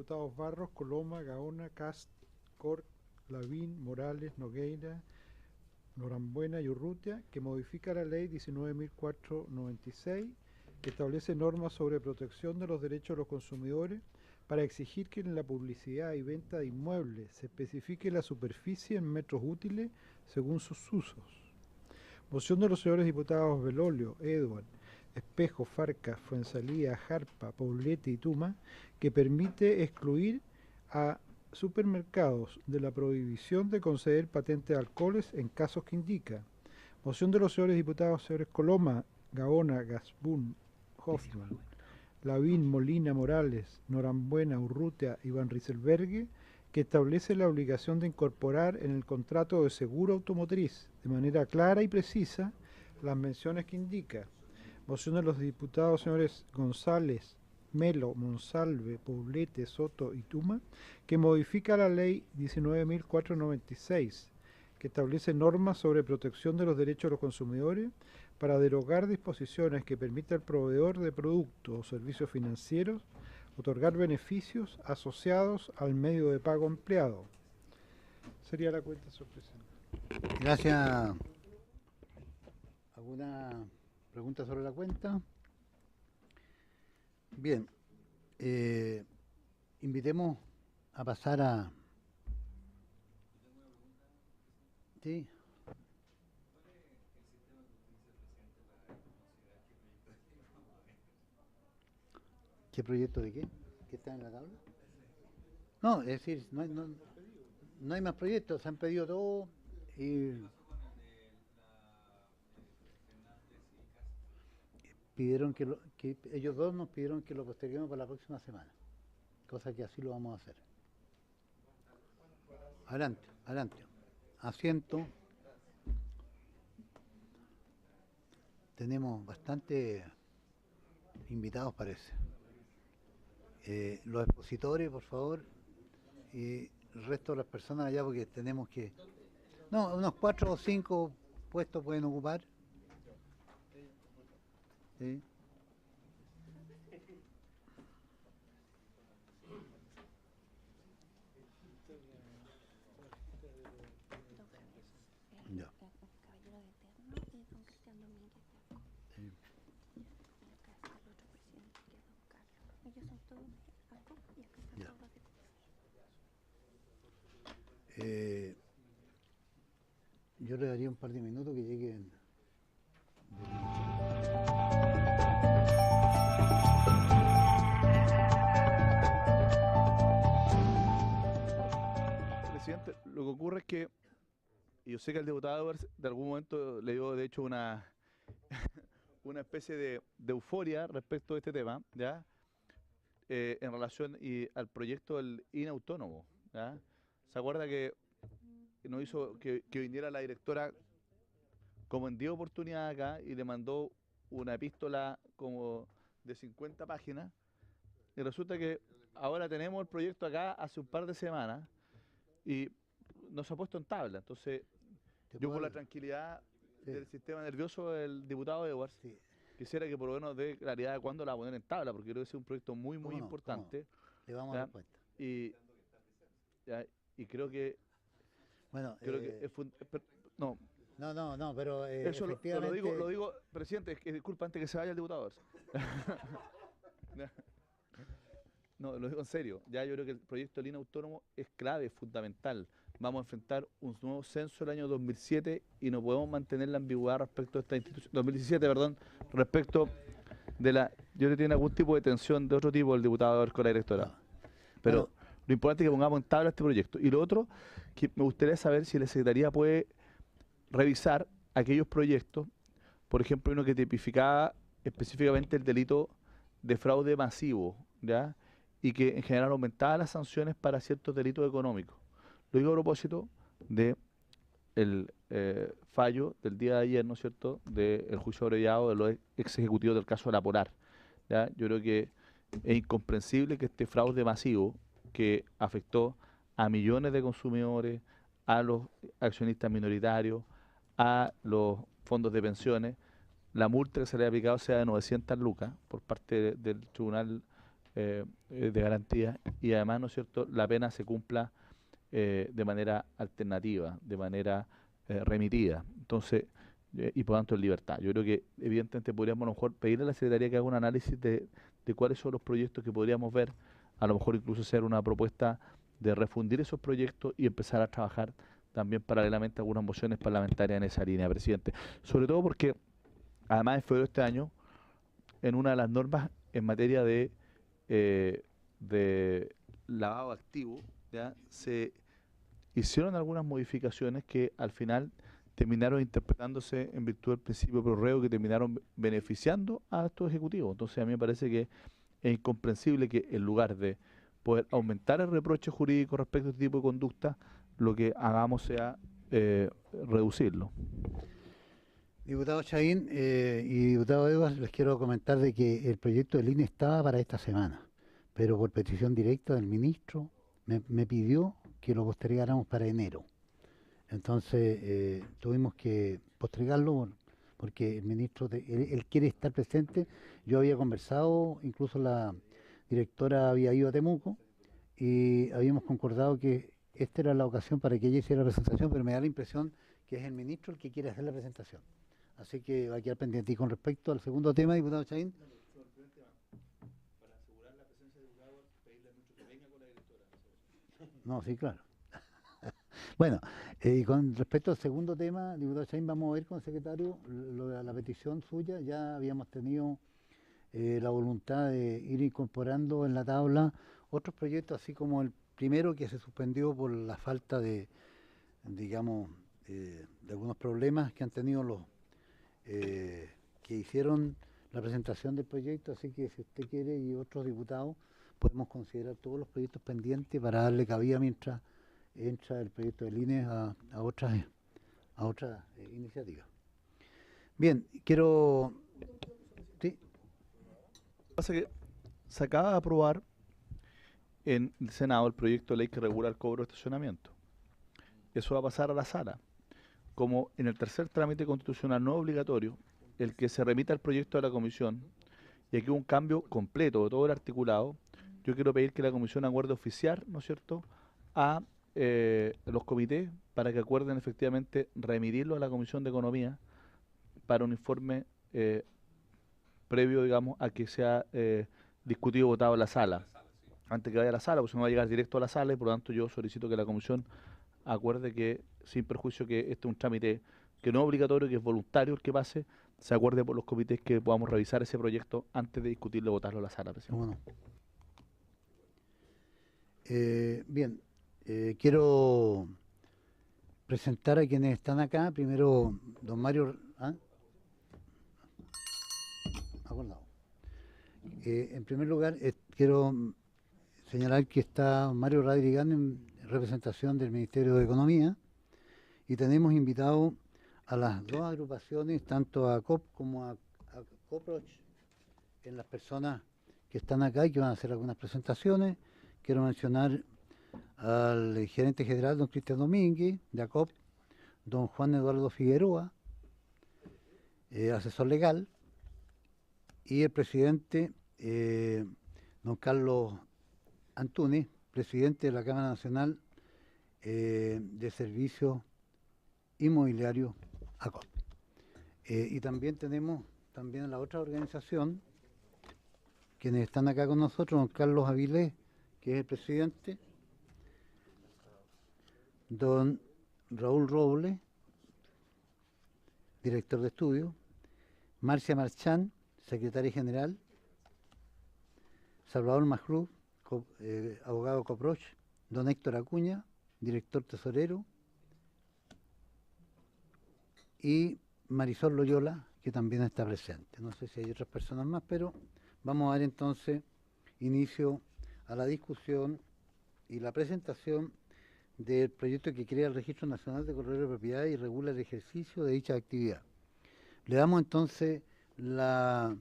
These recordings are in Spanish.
diputados Barros, Coloma, Gaona, Cast, Corc, Lavín, Morales, Nogueira, Norambuena y Urrutia, que modifica la ley 19.496, que establece normas sobre protección de los derechos de los consumidores para exigir que en la publicidad y venta de inmuebles se especifique la superficie en metros útiles según sus usos. Moción de los señores diputados Belolio, Edward, Espejo, Farcas, Fuenzalía, Jarpa, Poblete y Tuma, que permite excluir a supermercados de la prohibición de conceder patentes de alcoholes en casos que indica. Moción de los señores diputados señores Coloma, Gaona, Gasbún, Hoffman, Lavín, Molina, Morales, Norambuena, Urrutia y Van Rieselberghe, que establece la obligación de incorporar en el contrato de seguro automotriz de manera clara y precisa las menciones que indica. Moción de los diputados señores González, Melo, Monsalve, Poblete, Soto y Tuma, que modifica la ley 19.496, que establece normas sobre protección de los derechos de los consumidores para derogar disposiciones que permitan al proveedor de productos o servicios financieros otorgar beneficios asociados al medio de pago empleado. Sería la cuenta, señor presidente. Gracias. ¿Alguna pregunta sobre la cuenta? Bien. Invitemos a pasar a... ¿Sí? ¿Qué proyecto de qué? ¿Qué está en la tabla? No, es decir, no hay más proyectos, se han pedido todo y pidieron que ellos dos nos pidieron que lo posterguemos para la próxima semana, cosa que así lo vamos a hacer. Adelante, adelante. Asiento. Tenemos bastante invitados, parece. Los expositores, por favor, y el resto de las personas allá, porque tenemos que... No, unos 4 o 5 puestos pueden ocupar. ¿Sí? Ya. Yo le daría un par de minutos que lleguen. Presidente, lo que ocurre es que yo sé que el diputado Evers de algún momento le dio de hecho una especie de euforia respecto a este tema, ¿ya? En relación al proyecto del INE autónomo, ¿ya? ¿Se acuerda que nos hizo que viniera la directora como en 10 oportunidades acá y le mandó una epístola como de 50 páginas? Y resulta que ahora tenemos el proyecto acá hace un par de semanas y nos ha puesto en tabla. Entonces, yo por la tranquilidad del sistema nervioso del diputado Edwards, quisiera que por lo menos dé claridad de cuándo la va a poner en tabla, porque creo que es un proyecto muy importante. Le vamos a dar cuenta. Y creo que... Bueno, creo que no. No, pero eso efectivamente... lo digo, presidente, disculpa, antes que se vaya el diputado. No, lo digo en serio. Ya yo creo que el proyecto de INE autónomo es clave, es fundamental. Vamos a enfrentar un nuevo censo el año 2007 y no podemos mantener la ambigüedad respecto a esta institución. 2017, perdón, respecto de la... Yo le tiene algún tipo de tensión de otro tipo el diputado con la directora. Pero bueno, lo importante es que pongamos en tabla este proyecto. Y lo otro, que me gustaría saber si la Secretaría puede revisar aquellos proyectos, por ejemplo, uno que tipificaba específicamente el delito de fraude masivo, ¿ya? Y que en general aumentaba las sanciones para ciertos delitos económicos. Lo digo a propósito de el fallo del día de ayer, ¿no es cierto?, del juicio abreviado de los ex ejecutivos del caso de la Polar, ¿ya? Yo creo que es incomprensible que este fraude masivo que afectó a millones de consumidores, a los accionistas minoritarios, a los fondos de pensiones, la multa que se le ha aplicado sea de 900 lucas por parte del Tribunal de garantía y además, ¿no es cierto?, la pena se cumpla de manera alternativa, de manera remitida. Entonces, y por tanto en libertad. Yo creo que evidentemente podríamos a lo mejor pedirle a la Secretaría que haga un análisis de cuáles son los proyectos que podríamos ver, a lo mejor incluso hacer una propuesta de refundir esos proyectos y empezar a trabajar también paralelamente algunas mociones parlamentarias en esa línea, presidente. Sobre todo porque, además en febrero de este año, en una de las normas en materia de lavado activo, ¿ya?, se hicieron algunas modificaciones que al final terminaron interpretándose en virtud del principio de prorrego, que terminaron beneficiando a estos ejecutivos. Entonces a mí me parece que es incomprensible que en lugar de poder aumentar el reproche jurídico respecto a este tipo de conducta, lo que hagamos sea reducirlo. Diputado Chaín y diputado Evas, les quiero comentar de que el proyecto del INE estaba para esta semana, pero por petición directa del ministro me pidió que lo postergáramos para enero. Entonces tuvimos que postergarlo porque el ministro él quiere estar presente. Yo había conversado, incluso la directora había ido a Temuco y habíamos concordado que esta era la ocasión para que ella hiciera la presentación, pero me da la impresión que es el ministro el que quiere hacer la presentación. Así que va a quedar pendiente. Y con respecto al segundo tema, diputado Chaín. No, sí, claro. Bueno, y con respecto al segundo tema, diputado Chaín, vamos a ver con el secretario la petición suya. Ya habíamos tenido la voluntad de ir incorporando en la tabla otros proyectos, así como el primero que se suspendió por la falta de, digamos, de algunos problemas que han tenido los que hicieron la presentación del proyecto. Así que si usted quiere y otros diputados, podemos considerar todos los proyectos pendientes para darle cabida mientras entra el proyecto del INE a otras iniciativas. Bien, quiero... ¿Sí? Lo que pasa es que se acaba de aprobar en el Senado el proyecto de ley que regula el cobro de estacionamiento. Eso va a pasar a la sala. Como en el tercer trámite constitucional no es obligatorio el que se remita el proyecto a la comisión, y aquí un cambio completo de todo el articulado, yo quiero pedir que la comisión acuerde oficiar, ¿no es cierto?, a los comités para que acuerden efectivamente remitirlo a la Comisión de Economía para un informe previo, digamos, a que sea discutido y votado en la sala, antes que vaya a la sala, porque no va a llegar directo a la sala, y por lo tanto yo solicito que la comisión acuerde que, sin perjuicio que este es un trámite que no es obligatorio, que es voluntario el que pase, se acuerde por los comités que podamos revisar ese proyecto antes de discutirlo y votarlo en la sala, presidente. Bueno. Bien, quiero presentar a quienes están acá. Primero, don Mario... ¿Ah? Acordado. En primer lugar, quiero señalar que está Mario Radrigán en representación del Ministerio de Economía, y tenemos invitado a las dos agrupaciones, tanto a COP como a COPROCH, en las personas que están acá y que van a hacer algunas presentaciones. Quiero mencionar al gerente general, don Cristian Domínguez, de ACOP, don Juan Eduardo Figueroa, asesor legal, y el presidente, don Carlos Antunes, presidente de la Cámara Nacional de Servicios Inmobiliarios, ACOP. Y también tenemos también a la otra organización, quienes están acá con nosotros, don Carlos Avilés, que es el presidente, don Raúl Robles, director de estudio, Marcia Marchán, secretaria general, Salvador Majrú, abogado COPROCH, don Héctor Acuña, director tesorero, y Marisol Loyola, que también está presente. No sé si hay otras personas más, pero vamos a dar entonces inicio a la discusión y la presentación del proyecto que crea el Registro Nacional de Corredores de Propiedad y regula el ejercicio de dicha actividad. Le damos entonces la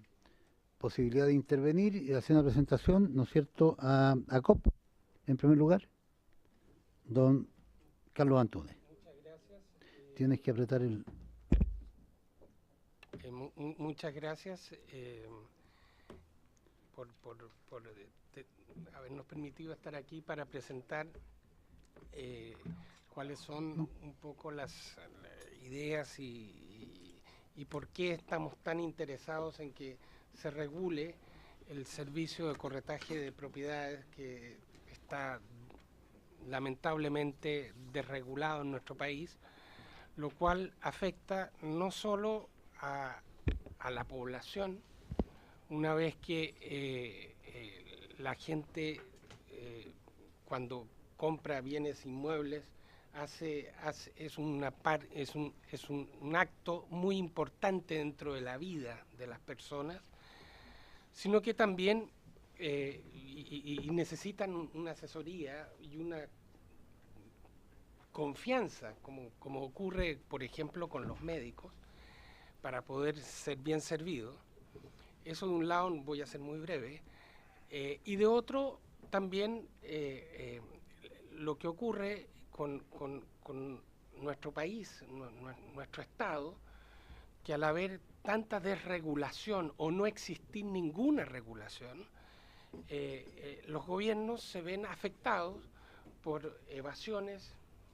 posibilidad de intervenir y hacer una presentación, ¿no es cierto?, a COP, en primer lugar, don Carlos Antunes. Muchas gracias. Tienes que apretar el... Muchas gracias por habernos permitido estar aquí para presentar cuáles son un poco las ideas y por qué estamos tan interesados en que se regule el servicio de corretaje de propiedades que está lamentablemente desregulado en nuestro país, lo cual afecta no solo a la población, una vez que la gente cuando compra bienes inmuebles es un acto muy importante dentro de la vida de las personas, sino que también y necesitan una asesoría y una confianza, como ocurre, por ejemplo, con los médicos, para poder ser bien servidos. Eso de un lado, voy a ser muy breve, y de otro también lo que ocurre con nuestro país, nuestro Estado, que al haber tanta desregulación o no existir ninguna regulación, los gobiernos se ven afectados por evasiones,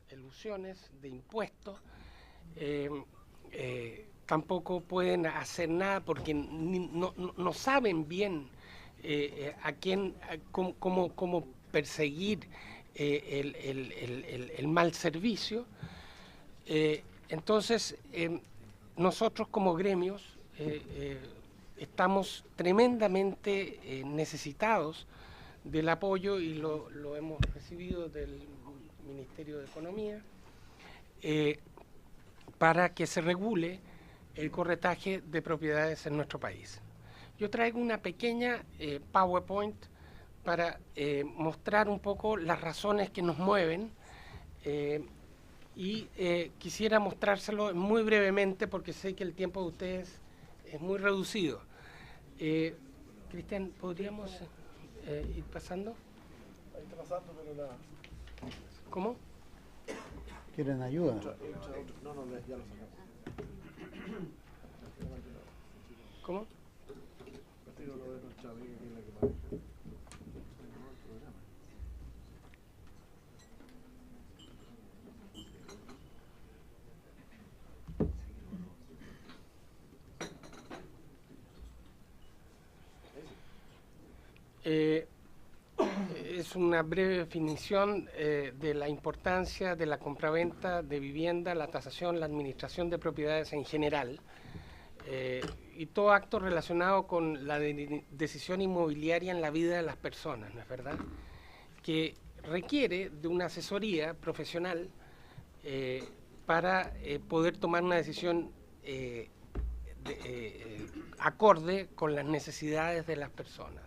elusiones de impuestos, tampoco pueden hacer nada porque no saben bien a quién, cómo perseguir el mal servicio. Entonces, nosotros como gremios estamos tremendamente necesitados del apoyo y lo hemos recibido del Ministerio de Economía para que se regule el corretaje de propiedades en nuestro país. Yo traigo una pequeña PowerPoint para mostrar un poco las razones que nos mueven y quisiera mostrárselo muy brevemente porque sé que el tiempo de ustedes es muy reducido. Cristian, ¿podríamos ir pasando? Ahí está pasando, pero la... ¿Cómo? ¿Quieren ayuda? No, ya lo sacamos. ¿Cómo? Contigo lo de nuestra amiga que es la que maneja. Es una breve definición de la importancia de la compraventa de vivienda, la tasación, la administración de propiedades en general y todo acto relacionado con la decisión inmobiliaria en la vida de las personas, ¿no es verdad? Que requiere de una asesoría profesional para poder tomar una decisión acorde con las necesidades de las personas.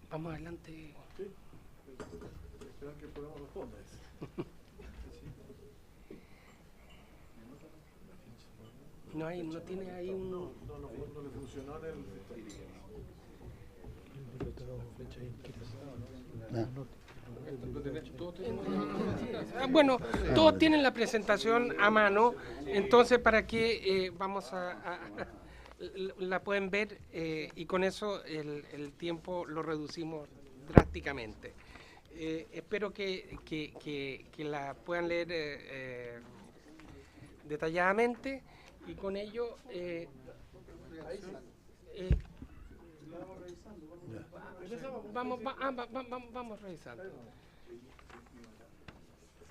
Vamos adelante. Sí, esperar que el programa responda. No tiene ahí uno. No le funcionó en el... Bueno, todos tienen la presentación a mano, entonces para qué vamos la pueden ver y con eso el tiempo lo reducimos drásticamente. Espero que la puedan leer detalladamente y con ello vamos revisando.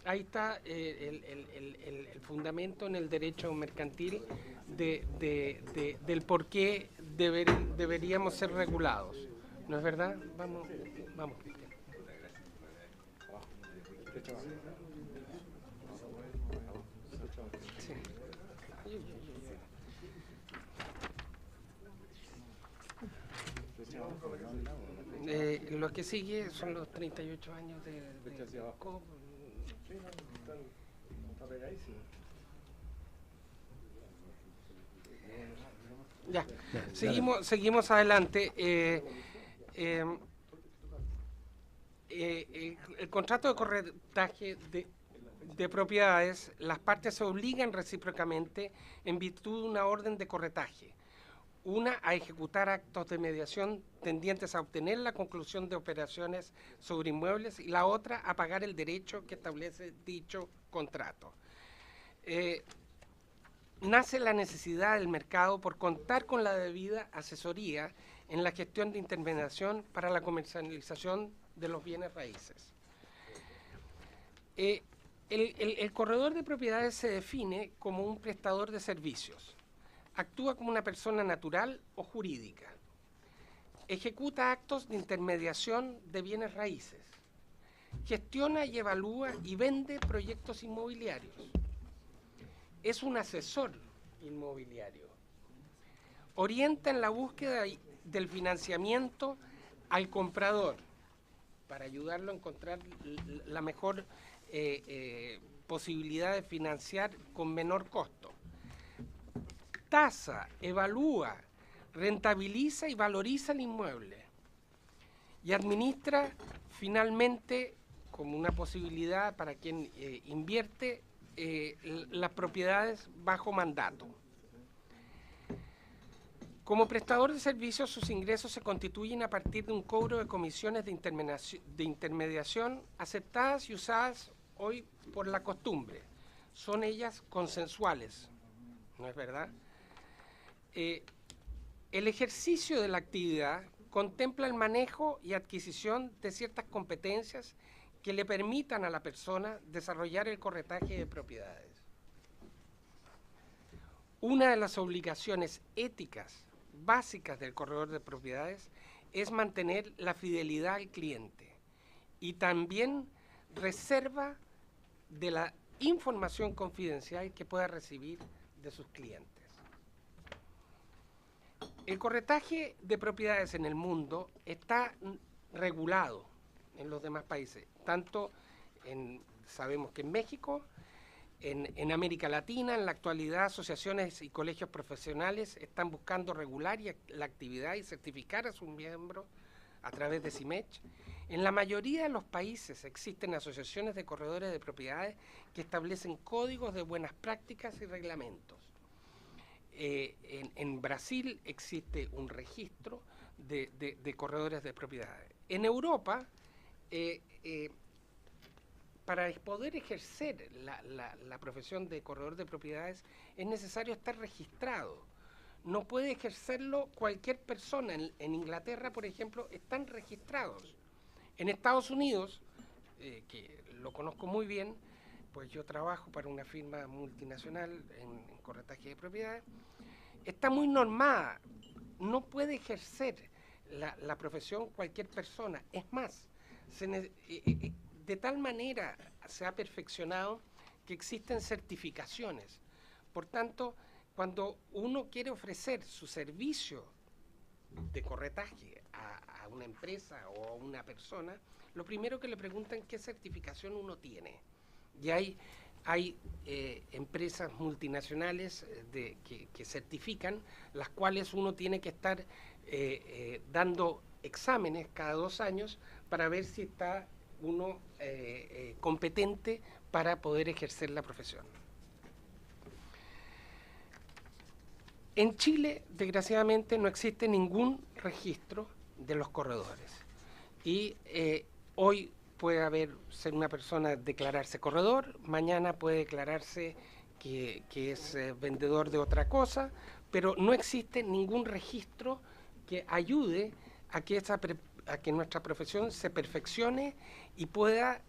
Ahí está el fundamento en el derecho mercantil del por qué deberíamos ser regulados. ¿No es verdad? Vamos, Cristian. Sí. Lo que sigue son los 38 años de COP. Está pegadísimo. Ya, seguimos adelante. El contrato de corretaje de propiedades, las partes se obligan recíprocamente en virtud de una orden de corretaje Una, a ejecutar actos de mediación tendientes a obtener la conclusión de operaciones sobre inmuebles, y la otra, a pagar el derecho que establece dicho contrato. Nace la necesidad del mercado por contar con la debida asesoría en la gestión de intermediación para la comercialización de los bienes raíces. El corredor de propiedades se define como un prestador de servicios. Actúa como una persona natural o jurídica. Ejecuta actos de intermediación de bienes raíces. Gestiona y evalúa y vende proyectos inmobiliarios. Es un asesor inmobiliario. Orienta en la búsqueda del financiamiento al comprador para ayudarlo a encontrar la mejor posibilidad de financiar con menor costo. Tasa, evalúa, rentabiliza y valoriza el inmueble. Y administra finalmente, como una posibilidad para quien invierte, las propiedades bajo mandato. Como prestador de servicios, sus ingresos se constituyen a partir de un cobro de comisiones de intermediación aceptadas y usadas hoy por la costumbre. Son ellas consensuales, ¿no es verdad? El ejercicio de la actividad contempla el manejo y adquisición de ciertas competencias que le permitan a la persona desarrollar el corretaje de propiedades. Una de las obligaciones éticas básicas del corredor de propiedades es mantener la fidelidad al cliente y también reserva de la información confidencial que pueda recibir de sus clientes. El corretaje de propiedades en el mundo está regulado en los demás países, tanto sabemos que en México, en América Latina, en la actualidad, asociaciones y colegios profesionales están buscando regular la actividad y certificar a sus miembros a través de CIMECH. En la mayoría de los países existen asociaciones de corredores de propiedades que establecen códigos de buenas prácticas y reglamentos. En Brasil existe un registro de corredores de propiedades. En Europa, para poder ejercer la profesión de corredor de propiedades es necesario estar registrado. No puede ejercerlo cualquier persona. En Inglaterra, por ejemplo, están registrados. En Estados Unidos, que lo conozco muy bien, pues yo trabajo para una firma multinacional en corretaje de propiedades, está muy normada. No puede ejercer la profesión cualquier persona. Es más, de tal manera se ha perfeccionado que existen certificaciones. Por tanto, cuando uno quiere ofrecer su servicio de corretaje a una empresa o a una persona, lo primero que le preguntan es qué certificación uno tiene. Y hay empresas multinacionales que certifican, las cuales uno tiene que estar dando exámenes cada 2 años para ver si está uno competente para poder ejercer la profesión. En Chile, desgraciadamente, no existe ningún registro de los corredores. Y hoy puede ser una persona declararse corredor, mañana puede declararse que es vendedor de otra cosa, pero no existe ningún registro que ayude a que nuestra profesión se perfeccione y pueda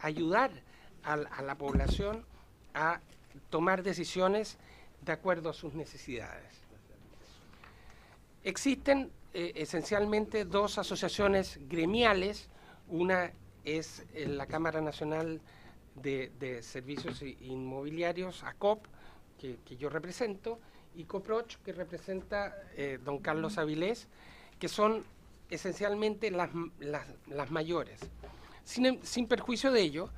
ayudar a la población a tomar decisiones de acuerdo a sus necesidades. Existen esencialmente 2 asociaciones gremiales. Una es la Cámara Nacional de Servicios Inmobiliarios, ACOP, que yo represento, y COPROCH, que representa don Carlos Avilés, que son esencialmente las mayores. Sin perjuicio de ello,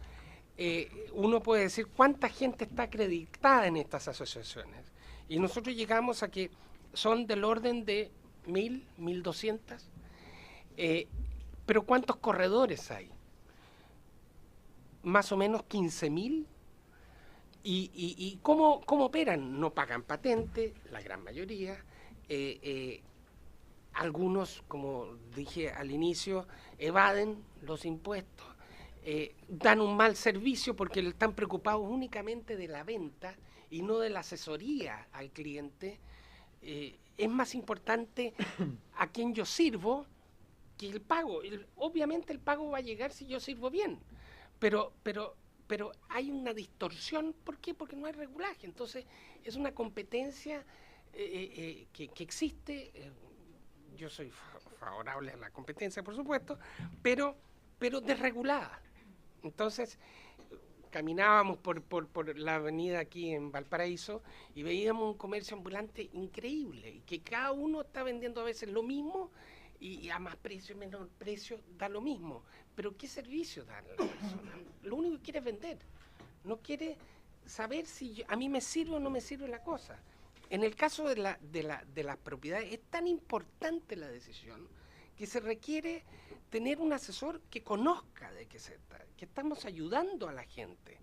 uno puede decir cuánta gente está acreditada en estas asociaciones. Y nosotros llegamos a que son del orden de 1.000, 1.200. Pero ¿cuántos corredores hay? Más o menos 15.000. ¿Y cómo operan? No pagan patente, la gran mayoría. Algunos, como dije al inicio, evaden los impuestos, dan un mal servicio porque están preocupados únicamente de la venta y no de la asesoría al cliente. Es más importante a quién yo sirvo que el pago. Obviamente el pago va a llegar si yo sirvo bien, pero hay una distorsión. ¿Por qué? Porque no hay regulaje. Entonces es una competencia que existe. Yo soy favorable a la competencia, por supuesto, pero desregulada. Entonces caminábamos por la avenida aquí en Valparaíso y veíamos un comercio ambulante increíble, y que cada uno está vendiendo a veces lo mismo y a más precio y menor precio da lo mismo. Pero ¿qué servicio da la persona? Lo único que quiere es vender, no quiere saber si a mí me sirve o no me sirve la cosa. En el caso de las propiedades es tan importante la decisión que se requiere tener un asesor que conozca de qué se trata, que estamos ayudando a la gente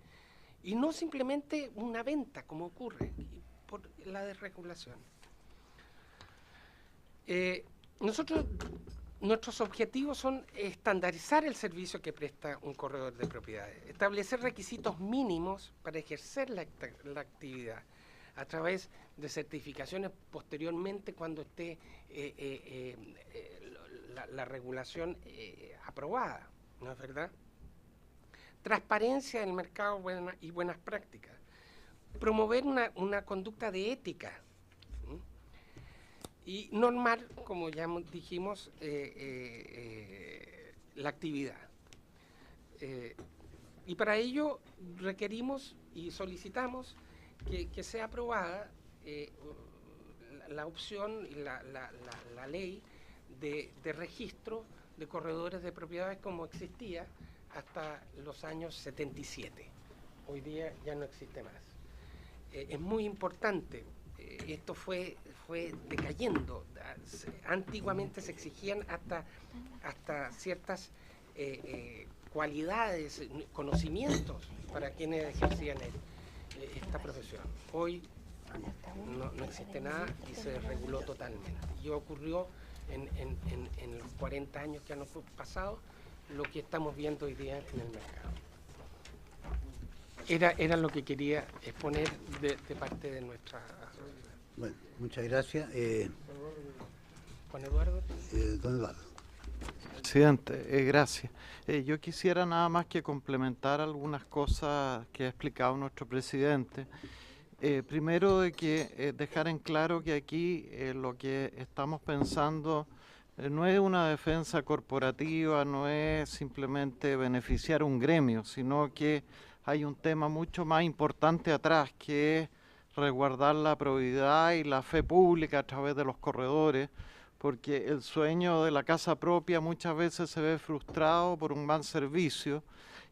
y no simplemente una venta como ocurre por la desregulación. Nuestros objetivos son estandarizar el servicio que presta un corredor de propiedades, establecer requisitos mínimos para ejercer la actividad a través de certificaciones posteriormente cuando esté la regulación aprobada, ¿no es verdad? Transparencia del mercado y buenas prácticas. Promover una conducta de ética, ¿sí? Y normar, como ya dijimos, la actividad. Y para ello requerimos y solicitamos que sea aprobada la opción y la ley de registro de corredores de propiedades como existía hasta los años 77. Hoy día ya no existe más. Es muy importante. Esto fue decayendo. Antiguamente se exigían hasta ciertas cualidades, conocimientos para quienes ejercían esta profesión. Hoy no existe nada y se desreguló totalmente. Y ocurrió en los 40 años que han pasado lo que estamos viendo hoy día en el mercado. Era lo que quería exponer de parte de nuestra asociación. Bueno, muchas gracias. Juan Eduardo. Don Eduardo. Presidente, gracias. Yo quisiera nada más que complementar algunas cosas que ha explicado nuestro presidente. Primero, de que dejar en claro que aquí lo que estamos pensando no es una defensa corporativa, no es simplemente beneficiar un gremio, sino que hay un tema mucho más importante atrás, que es resguardar la probidad y la fe pública a través de los corredores, porque el sueño de la casa propia muchas veces se ve frustrado por un mal servicio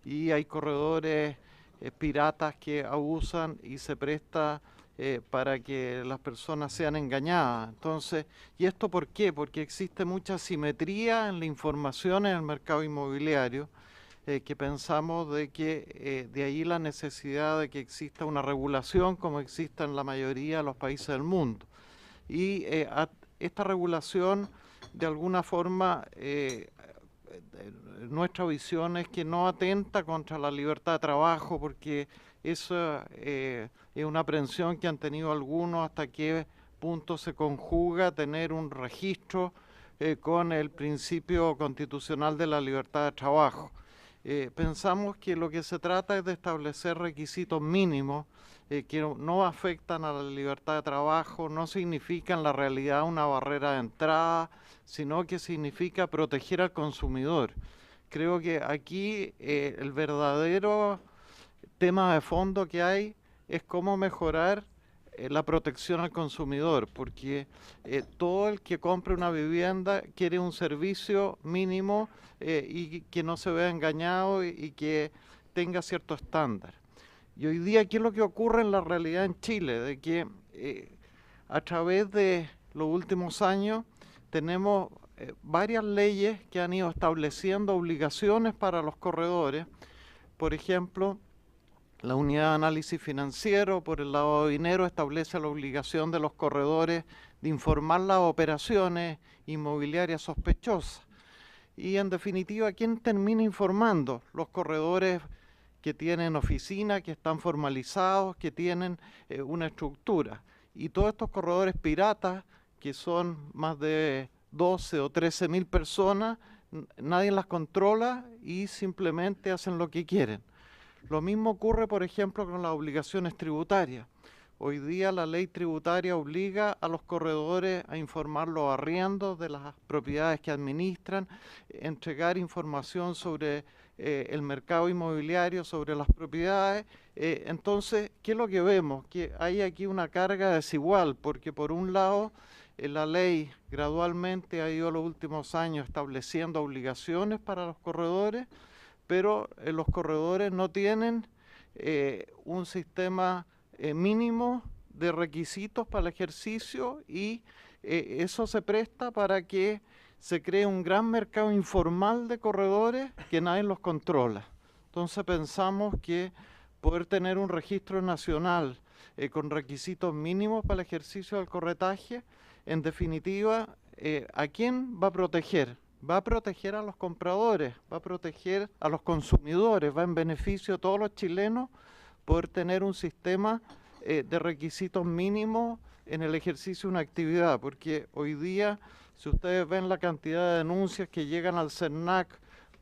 y hay corredores piratas que abusan y se presta para que las personas sean engañadas. Entonces, ¿y esto por qué? Porque existe mucha asimetría en la información en el mercado inmobiliario, que pensamos de que de ahí la necesidad de que exista una regulación como existe en la mayoría de los países del mundo. Y esta regulación, de alguna forma, nuestra visión es que no atenta contra la libertad de trabajo, porque eso es una aprehensión que han tenido algunos hasta qué punto se conjuga tener un registro con el principio constitucional de la libertad de trabajo. Pensamos que lo que se trata es de establecer requisitos mínimos que no afectan a la libertad de trabajo, no significan la realidad una barrera de entrada, sino que significa proteger al consumidor. Creo que aquí el verdadero tema de fondo que hay es cómo mejorar la protección al consumidor, porque todo el que compre una vivienda quiere un servicio mínimo y que no se vea engañado y que tenga cierto estándar. Y hoy día, ¿qué es lo que ocurre en la realidad en Chile? De que a través de los últimos años tenemos varias leyes que han ido estableciendo obligaciones para los corredores. Por ejemplo, la unidad de análisis financiero por el lavado de dinero establece la obligación de los corredores de de informar las operaciones inmobiliarias sospechosas. Y en definitiva, ¿quién termina informando? Los corredores que tienen oficina, que están formalizados, que tienen una estructura. Y todos estos corredores piratas, que son más de 12 o 13 mil personas, nadie las controla y simplemente hacen lo que quieren. Lo mismo ocurre, por ejemplo, con las obligaciones tributarias. Hoy día la ley tributaria obliga a los corredores a informar los arriendos de las propiedades que administran, entregar información sobre el mercado inmobiliario, sobre las propiedades. Entonces, ¿qué es lo que vemos? Que hay aquí una carga desigual, porque por un lado la ley gradualmente ha ido en los últimos años estableciendo obligaciones para los corredores, pero los corredores no tienen un sistema mínimo de requisitos para el ejercicio y eso se presta para que se cree un gran mercado informal de corredores que nadie los controla. Entonces pensamos que poder tener un registro nacional con requisitos mínimos para el ejercicio del corretaje, en definitiva, ¿a quién va a proteger? Va a proteger a los compradores, va a proteger a los consumidores, va en beneficio de todos los chilenos poder tener un sistema de requisitos mínimos en el ejercicio de una actividad, porque hoy día, si ustedes ven la cantidad de denuncias que llegan al CERNAC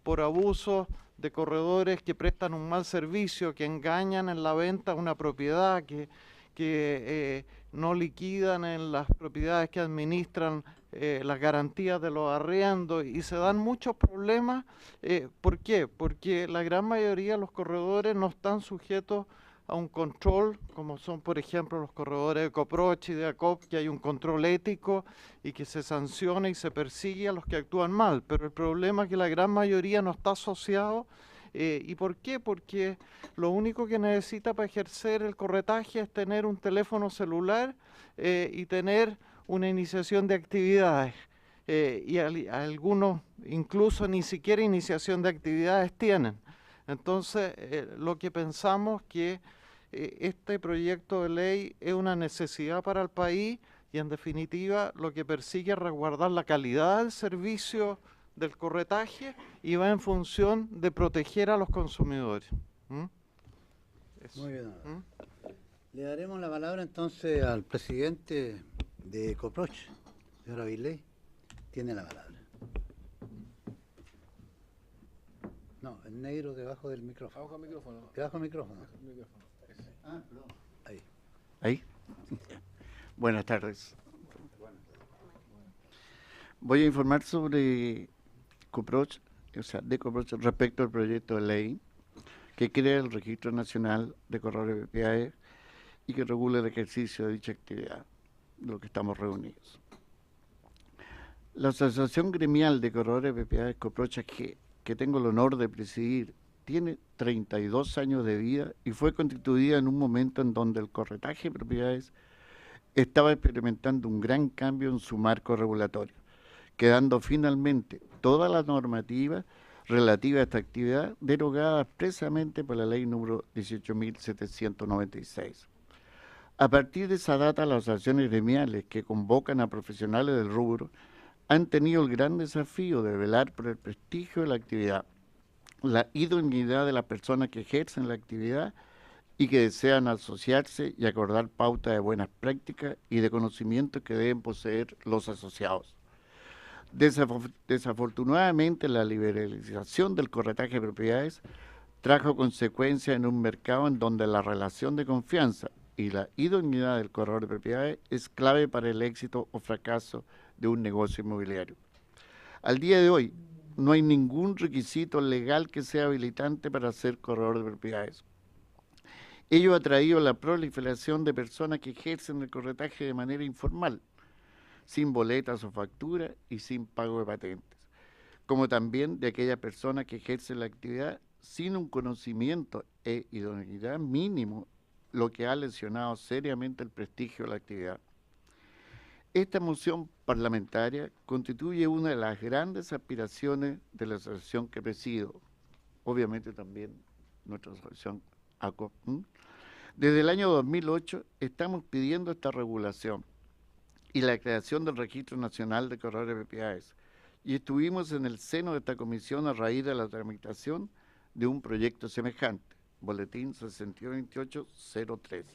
por abuso de corredores que prestan un mal servicio, que engañan en la venta de una propiedad, que no liquidan en las propiedades que administran las garantías de los arriendos y se dan muchos problemas. ¿Por qué? Porque la gran mayoría de los corredores no están sujetos a un control, como son por ejemplo los corredores de Coproch y de ACOP, que hay un control ético y que se sanciona y se persigue a los que actúan mal, pero el problema es que la gran mayoría no está asociado. ¿Y por qué? Porque lo único que necesita para ejercer el corretaje es tener un teléfono celular y tener una iniciación de actividades. Y algunos incluso ni siquiera iniciación de actividades tienen. Entonces, lo que pensamos que este proyecto de ley es una necesidad para el país y en definitiva lo que persigue es resguardar la calidad del servicio del corretaje y va en función de proteger a los consumidores. Muy bien. Le daremos la palabra entonces al presidente de Coproch, señor Avilés. Tiene la palabra. No, el negro debajo del micrófono. Abajo del micrófono. Debajo del micrófono. Perdón. Ahí. ¿Ahí? Buenas tardes. Voy a informar sobre Coproch, o sea, de Coproch respecto al proyecto de ley que crea el Registro Nacional de Corredores de PPAE y que regula el ejercicio de dicha actividad, de lo que estamos reunidos. La Asociación Gremial de Corredores de PPAE Coproch AG, que tengo el honor de presidir, tiene 32 años de vida y fue constituida en un momento en donde el corretaje de propiedades estaba experimentando un gran cambio en su marco regulatorio, quedando finalmente toda la normativa relativa a esta actividad derogada expresamente por la ley número 18.796. A partir de esa data, las asociaciones gremiales que convocan a profesionales del rubro han tenido el gran desafío de velar por el prestigio de la actividad, la idoneidad de las personas que ejercen la actividad y que desean asociarse y acordar pautas de buenas prácticas y de conocimientos que deben poseer los asociados. Desafortunadamente, la liberalización del corretaje de propiedades trajo consecuencias en un mercado en donde la relación de confianza y la idoneidad del corredor de propiedades es clave para el éxito o fracaso de un negocio inmobiliario. Al día de hoy, no hay ningún requisito legal que sea habilitante para ser corredor de propiedades. Ello ha traído la proliferación de personas que ejercen el corretaje de manera informal, sin boletas o facturas y sin pago de patentes, como también de aquellas personas que ejercen la actividad sin un conocimiento e idoneidad mínimo, lo que ha lesionado seriamente el prestigio de la actividad. Esta moción parlamentaria constituye una de las grandes aspiraciones de la asociación que presido, obviamente también nuestra asociación ACOP. Desde el año 2008 estamos pidiendo esta regulación y la creación del Registro Nacional de Corredores de Propiedades. Y estuvimos en el seno de esta comisión a raíz de la tramitación de un proyecto semejante, Boletín 622803.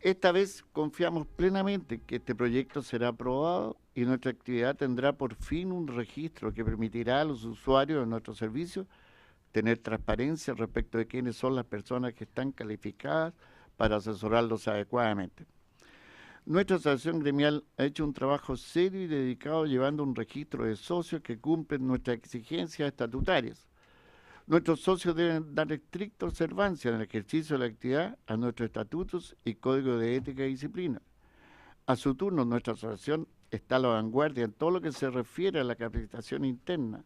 Esta vez confiamos plenamente que este proyecto será aprobado y nuestra actividad tendrá por fin un registro que permitirá a los usuarios de nuestros servicios tener transparencia respecto de quiénes son las personas que están calificadas para asesorarlos adecuadamente. Nuestra asociación gremial ha hecho un trabajo serio y dedicado llevando un registro de socios que cumplen nuestras exigencias estatutarias. Nuestros socios deben dar estricta observancia en el ejercicio de la actividad a nuestros estatutos y código de ética y disciplina. A su turno, nuestra asociación está a la vanguardia en todo lo que se refiere a la capacitación interna,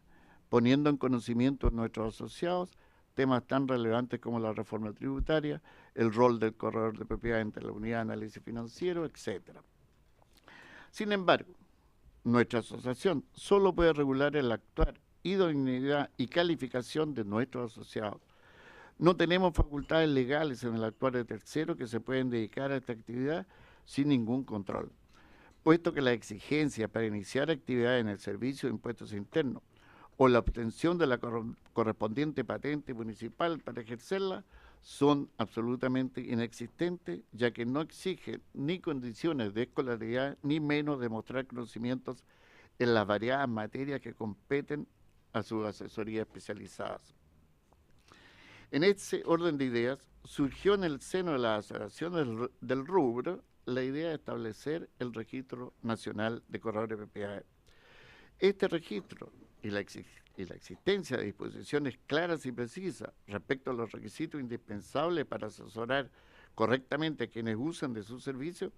poniendo en conocimiento de nuestros asociados temas tan relevantes como la reforma tributaria, el rol del corredor de propiedad entre la unidad de análisis financiero, etc. Sin embargo, nuestra asociación solo puede regular el actuar, idoneidad y calificación de nuestros asociados. No tenemos facultades legales en el actuar de terceros que se pueden dedicar a esta actividad sin ningún control, puesto que las exigencias para iniciar actividades en el servicio de impuestos internos o la obtención de la correspondiente patente municipal para ejercerla son absolutamente inexistentes, ya que no exigen ni condiciones de escolaridad, ni menos demostrar conocimientos en las variadas materias que competen a sus asesorías especializadas. En ese orden de ideas, surgió en el seno de la asociación del rubro la idea de establecer el Registro Nacional de Corredores de Propiedades. Este registro y la existencia de disposiciones claras y precisas respecto a los requisitos indispensables para asesorar correctamente a quienes usan de sus servicios,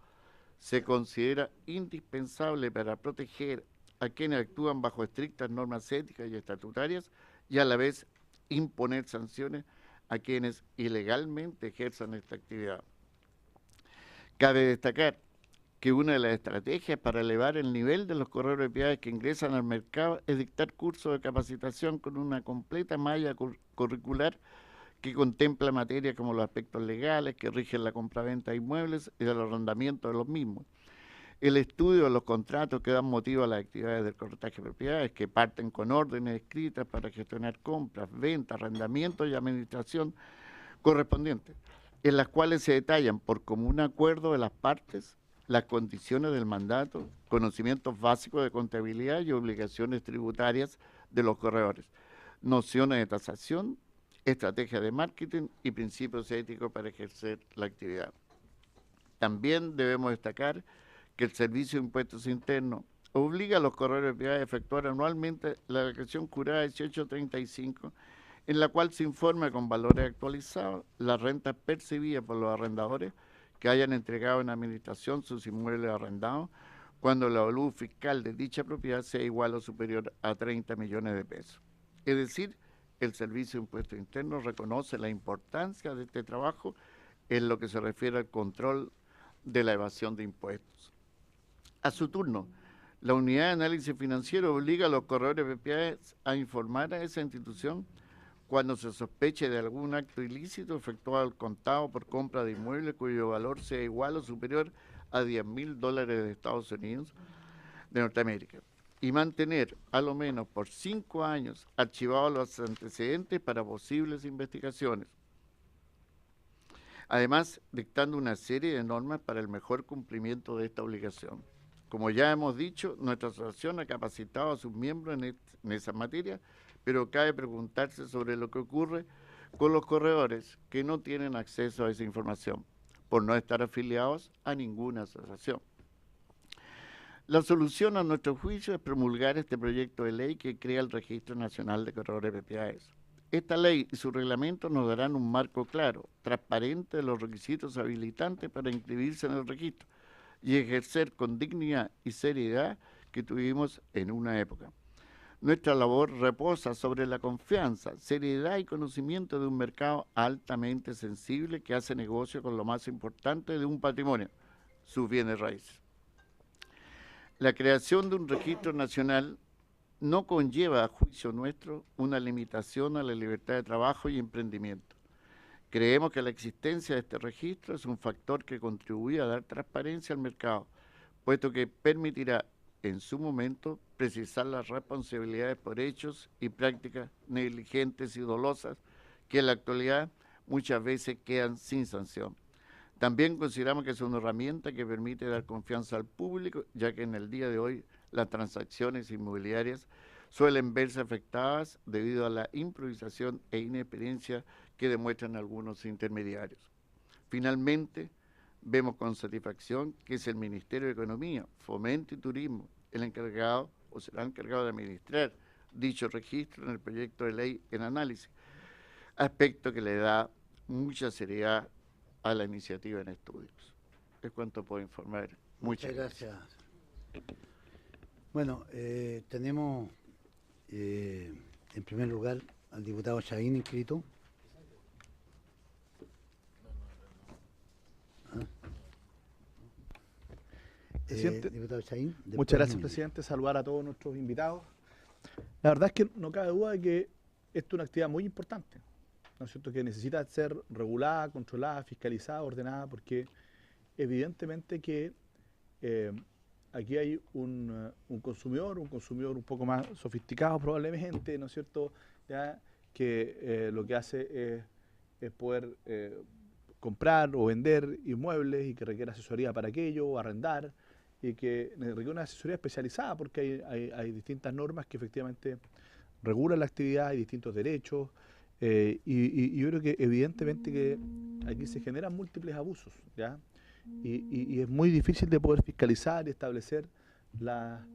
se considera indispensable para proteger a quienes actúan bajo estrictas normas éticas y estatutarias y a la vez imponer sanciones a quienes ilegalmente ejerzan esta actividad. Cabe destacar que una de las estrategias para elevar el nivel de los corredores de propiedades que ingresan al mercado es dictar cursos de capacitación con una completa malla curricular que contempla materias como los aspectos legales que rigen la compraventa de inmuebles y el arrendamiento de los mismos. El estudio de los contratos que dan motivo a las actividades del corretaje de propiedades, que parten con órdenes escritas para gestionar compras, ventas, arrendamientos y administración correspondientes, en las cuales se detallan por común acuerdo de las partes las condiciones del mandato, conocimientos básicos de contabilidad y obligaciones tributarias de los corredores, nociones de tasación, estrategia de marketing y principios éticos para ejercer la actividad. También debemos destacar que el Servicio de Impuestos Internos obliga a los corredores de propiedades a efectuar anualmente la declaración jurada 1835, en la cual se informa con valores actualizados las rentas percibidas por los arrendadores que hayan entregado en administración sus inmuebles arrendados cuando el avalúo fiscal de dicha propiedad sea igual o superior a 30 millones de pesos. Es decir, el Servicio de Impuestos Internos reconoce la importancia de este trabajo en lo que se refiere al control de la evasión de impuestos. A su turno, la Unidad de Análisis Financiero obliga a los corredores de propiedades a informar a esa institución cuando se sospeche de algún acto ilícito efectuado al contado por compra de inmuebles cuyo valor sea igual o superior a $10.000 de Estados Unidos de Norteamérica y mantener a lo menos por 5 años archivados los antecedentes para posibles investigaciones. Además, dictando una serie de normas para el mejor cumplimiento de esta obligación. Como ya hemos dicho, nuestra asociación ha capacitado a sus miembros en esa materia, pero cabe preguntarse sobre lo que ocurre con los corredores que no tienen acceso a esa información, por no estar afiliados a ninguna asociación. La solución, a nuestro juicio, es promulgar este proyecto de ley que crea el Registro Nacional de Corredores de Propiedades. Esta ley y su reglamento nos darán un marco claro, transparente de los requisitos habilitantes para inscribirse en el registro y ejercer con dignidad y seriedad que tuvimos en una época. Nuestra labor reposa sobre la confianza, seriedad y conocimiento de un mercado altamente sensible que hace negocio con lo más importante de un patrimonio, sus bienes raíces. La creación de un registro nacional no conlleva, a juicio nuestro, una limitación a la libertad de trabajo y emprendimiento. Creemos que la existencia de este registro es un factor que contribuye a dar transparencia al mercado, puesto que permitirá en su momento precisar las responsabilidades por hechos y prácticas negligentes y dolosas que en la actualidad muchas veces quedan sin sanción. También consideramos que es una herramienta que permite dar confianza al público, ya que en el día de hoy las transacciones inmobiliarias suelen verse afectadas debido a la improvisación e inexperiencia que demuestran algunos intermediarios. Finalmente, vemos con satisfacción que es el Ministerio de Economía, Fomento y Turismo el encargado o será encargado de administrar dicho registro en el proyecto de ley en análisis, aspecto que le da mucha seriedad a la iniciativa en estudios. Es cuanto puedo informar. Muchas gracias. Bueno, tenemos en primer lugar al diputado Chaín inscrito. Diputado Chaín, muchas gracias, presidente. Saludar a todos nuestros invitados. La verdad es que no cabe duda de que esto es una actividad muy importante, ¿no es cierto?, que necesita ser regulada, controlada, fiscalizada, ordenada, porque evidentemente que aquí hay un consumidor un poco más sofisticado probablemente, ¿no es cierto?, ya que lo que hace es poder comprar o vender inmuebles y que requiere asesoría para aquello, o arrendar, y que requiere una asesoría especializada porque hay distintas normas que efectivamente regulan la actividad, hay distintos derechos, y yo creo que evidentemente que aquí se generan múltiples abusos, ¿ya? Y es muy difícil de poder fiscalizar y establecer las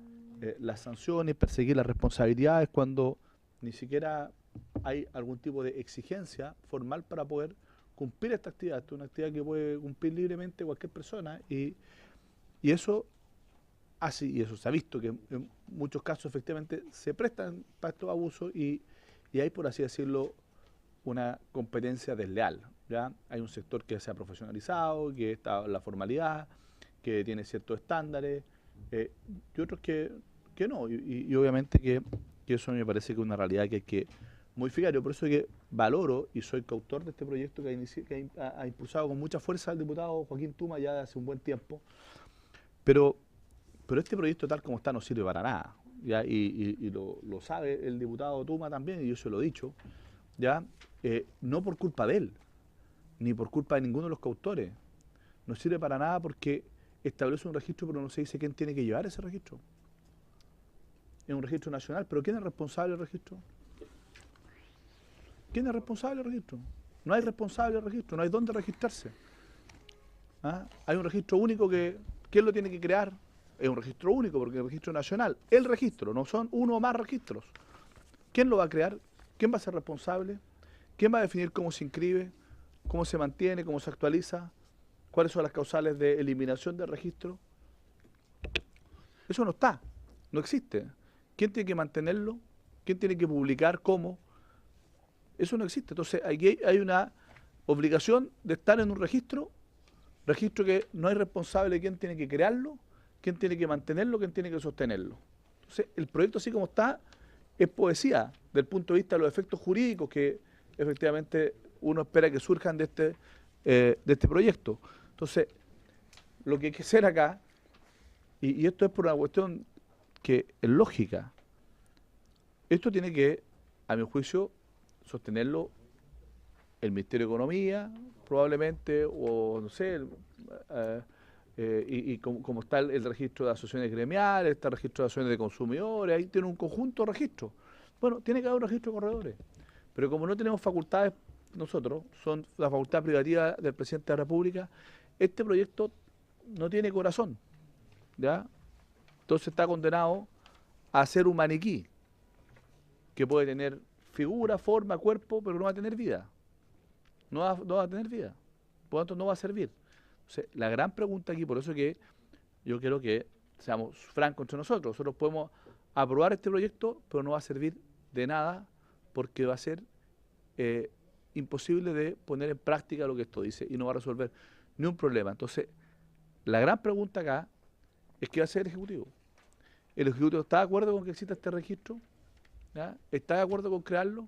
sanciones, perseguir las responsabilidades cuando ni siquiera hay algún tipo de exigencia formal para poder cumplir esta actividad. Esta es una actividad que puede cumplir libremente cualquier persona y eso y eso se ha visto que en muchos casos efectivamente se prestan para estos abusos y hay, por así decirlo, una competencia desleal, ¿ya? Hay un sector que se ha profesionalizado, que está en la formalidad, que tiene ciertos estándares, y otros que no, y obviamente que eso me parece que es una realidad que hay que modificar. Yo por eso que valoro y soy coautor de este proyecto que ha impulsado con mucha fuerza el diputado Joaquín Tuma ya hace un buen tiempo, pero este proyecto tal como está no sirve para nada, ¿ya? Y lo sabe el diputado Tuma también, y yo se lo he dicho, ¿ya? No por culpa de él, ni por culpa de ninguno de los coautores. No sirve para nada porque establece un registro, pero no se dice quién tiene que llevar ese registro. Es un registro nacional, pero ¿quién es responsable del registro? ¿Quién es responsable del registro? No hay responsable del registro, no hay dónde registrarse. ¿Ah? Hay un registro único que ¿quién lo tiene que crear? Es un registro único porque es un registro nacional. El registro, no son uno o más registros. ¿Quién lo va a crear? ¿Quién va a ser responsable? ¿Quién va a definir cómo se inscribe? ¿Cómo se mantiene? ¿Cómo se actualiza? ¿Cuáles son las causales de eliminación del registro? Eso no está, no existe. ¿Quién tiene que mantenerlo? ¿Quién tiene que publicar cómo? Eso no existe. Entonces, aquí hay una obligación de estar en un registro que no hay responsable de quién tiene que crearlo, quién tiene que mantenerlo, quién tiene que sostenerlo. Entonces, el proyecto así como está es poesía desde el punto de vista de los efectos jurídicos que efectivamente uno espera que surjan de este proyecto. Entonces, lo que hay que hacer acá, y esto es por una cuestión que es lógica, esto tiene que, a mi juicio, sostenerlo el Ministerio de Economía, probablemente, o no sé, como está el registro de asociaciones gremiales, está el registro de asociaciones de consumidores, ahí tiene un conjunto de registros. Bueno, tiene que haber un registro de corredores, pero como no tenemos facultades nosotros, son la facultad privativa del presidente de la República, este proyecto no tiene corazón, ¿ya? Entonces está condenado a ser un maniquí, que puede tener figura, forma, cuerpo, pero no va a tener vida. No va a tener vida. Por lo tanto, no va a servir. Entonces, la gran pregunta aquí, por eso que yo quiero que seamos francos entre nosotros. Nosotros podemos aprobar este proyecto, pero no va a servir de nada porque va a ser imposible de poner en práctica lo que esto dice y no va a resolver ni un problema. Entonces, la gran pregunta acá es qué va a hacer el Ejecutivo. ¿El Ejecutivo está de acuerdo con que exista este registro? ¿Ya? ¿Está de acuerdo con crearlo?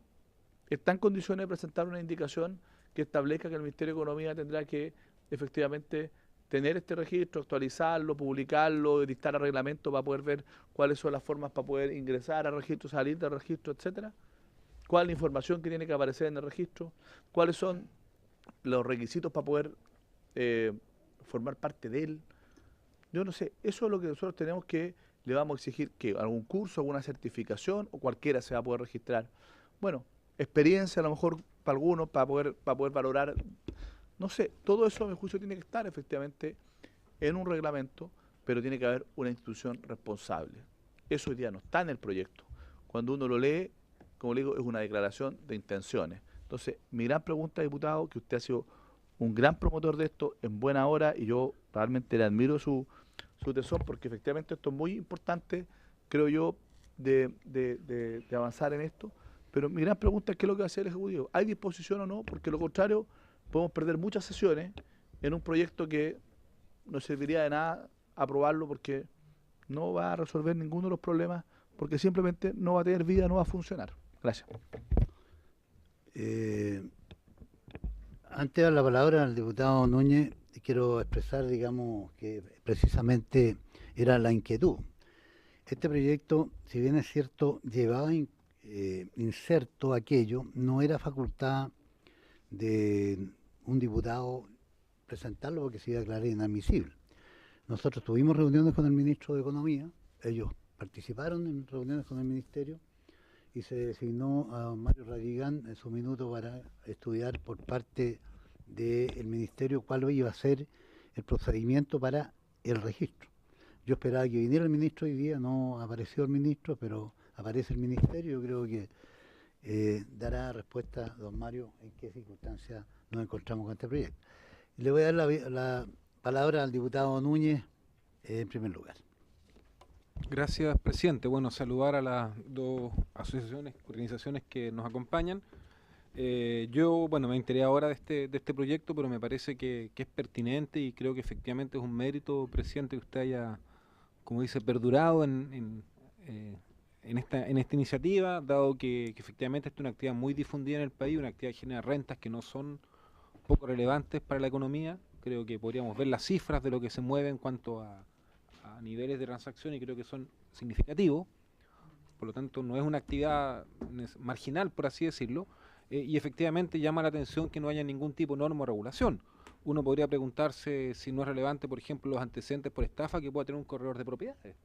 ¿Está en condiciones de presentar una indicación que establezca que el Ministerio de Economía tendrá que efectivamente tener este registro, actualizarlo, publicarlo, dictar reglamento para poder ver cuáles son las formas para poder ingresar al registro, salir del registro, etcétera. ¿Cuál es la información que tiene que aparecer en el registro? ¿Cuáles son los requisitos para poder formar parte de él? Yo no sé, eso es lo que nosotros tenemos que, le vamos a exigir que algún curso, alguna certificación o cualquiera se va a poder registrar. Bueno, experiencia a lo mejor para algunos, para poder valorar, no sé, todo eso a mi juicio tiene que estar efectivamente en un reglamento, pero tiene que haber una institución responsable. Eso hoy día no está en el proyecto. Cuando uno lo lee, como le digo, es una declaración de intenciones. Entonces, mi gran pregunta, diputado, que usted ha sido un gran promotor de esto en buena hora y yo realmente le admiro su tesón porque efectivamente esto es muy importante, creo yo, de avanzar en esto. Pero mi gran pregunta es qué es lo que va a hacer el Ejecutivo. ¿Hay disposición o no? Porque lo contrario, podemos perder muchas sesiones en un proyecto que no serviría de nada aprobarlo porque no va a resolver ninguno de los problemas, porque simplemente no va a tener vida, no va a funcionar. Gracias. Antes de dar la palabra al diputado Núñez, quiero expresar, digamos, que precisamente era la inquietud. Este proyecto, si bien es cierto, llevaba inserto aquello, no era facultad de un diputado presentarlo porque se iba a declarar inadmisible. Nosotros tuvimos reuniones con el ministro de Economía, ellos participaron en reuniones con el ministerio y se designó a Mario Radrigán en su minuto para estudiar por parte del ministerio cuál iba a ser el procedimiento para el registro. Yo esperaba que viniera el ministro hoy día, no apareció el ministro, pero aparece el ministerio. Yo creo que dará respuesta don Mario en qué circunstancias nos encontramos con este proyecto. Le voy a dar la palabra al diputado Núñez en primer lugar. Gracias, presidente. Bueno, saludar a las dos asociaciones, organizaciones que nos acompañan. Yo, bueno, me enteré ahora de este proyecto, pero me parece que es pertinente y creo que efectivamente es un mérito, presidente, que usted haya, como dice, perdurado en esta iniciativa, dado que efectivamente esta es una actividad muy difundida en el país, una actividad que genera rentas que no son poco relevantes para la economía. Creo que podríamos ver las cifras de lo que se mueve en cuanto a niveles de transacción y creo que son significativos. Por lo tanto, no es una actividad marginal, por así decirlo, y efectivamente llama la atención que no haya ningún tipo de norma o regulación. Uno podría preguntarse si no es relevante, por ejemplo, los antecedentes por estafa que pueda tener un corredor de propiedades.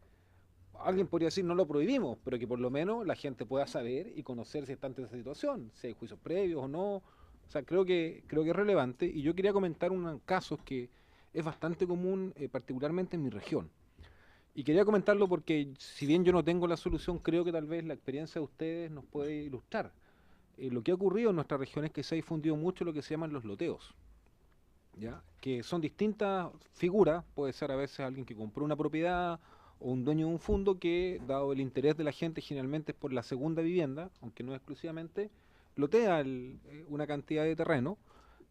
Alguien podría decir, no lo prohibimos, pero que por lo menos la gente pueda saber y conocer si está ante esa situación, si hay juicios previos o no. O sea, creo que es relevante y yo quería comentar un caso que es bastante común, particularmente en mi región. Y quería comentarlo porque, si bien yo no tengo la solución, creo que tal vez la experiencia de ustedes nos puede ilustrar. Lo que ha ocurrido en nuestra región es que se ha difundido mucho lo que se llaman los loteos, ¿ya? Que son distintas figuras, puede ser a veces alguien que compró una propiedad o un dueño de un fondo que, dado el interés de la gente, generalmente es por la segunda vivienda, aunque no exclusivamente, lotea una cantidad de terreno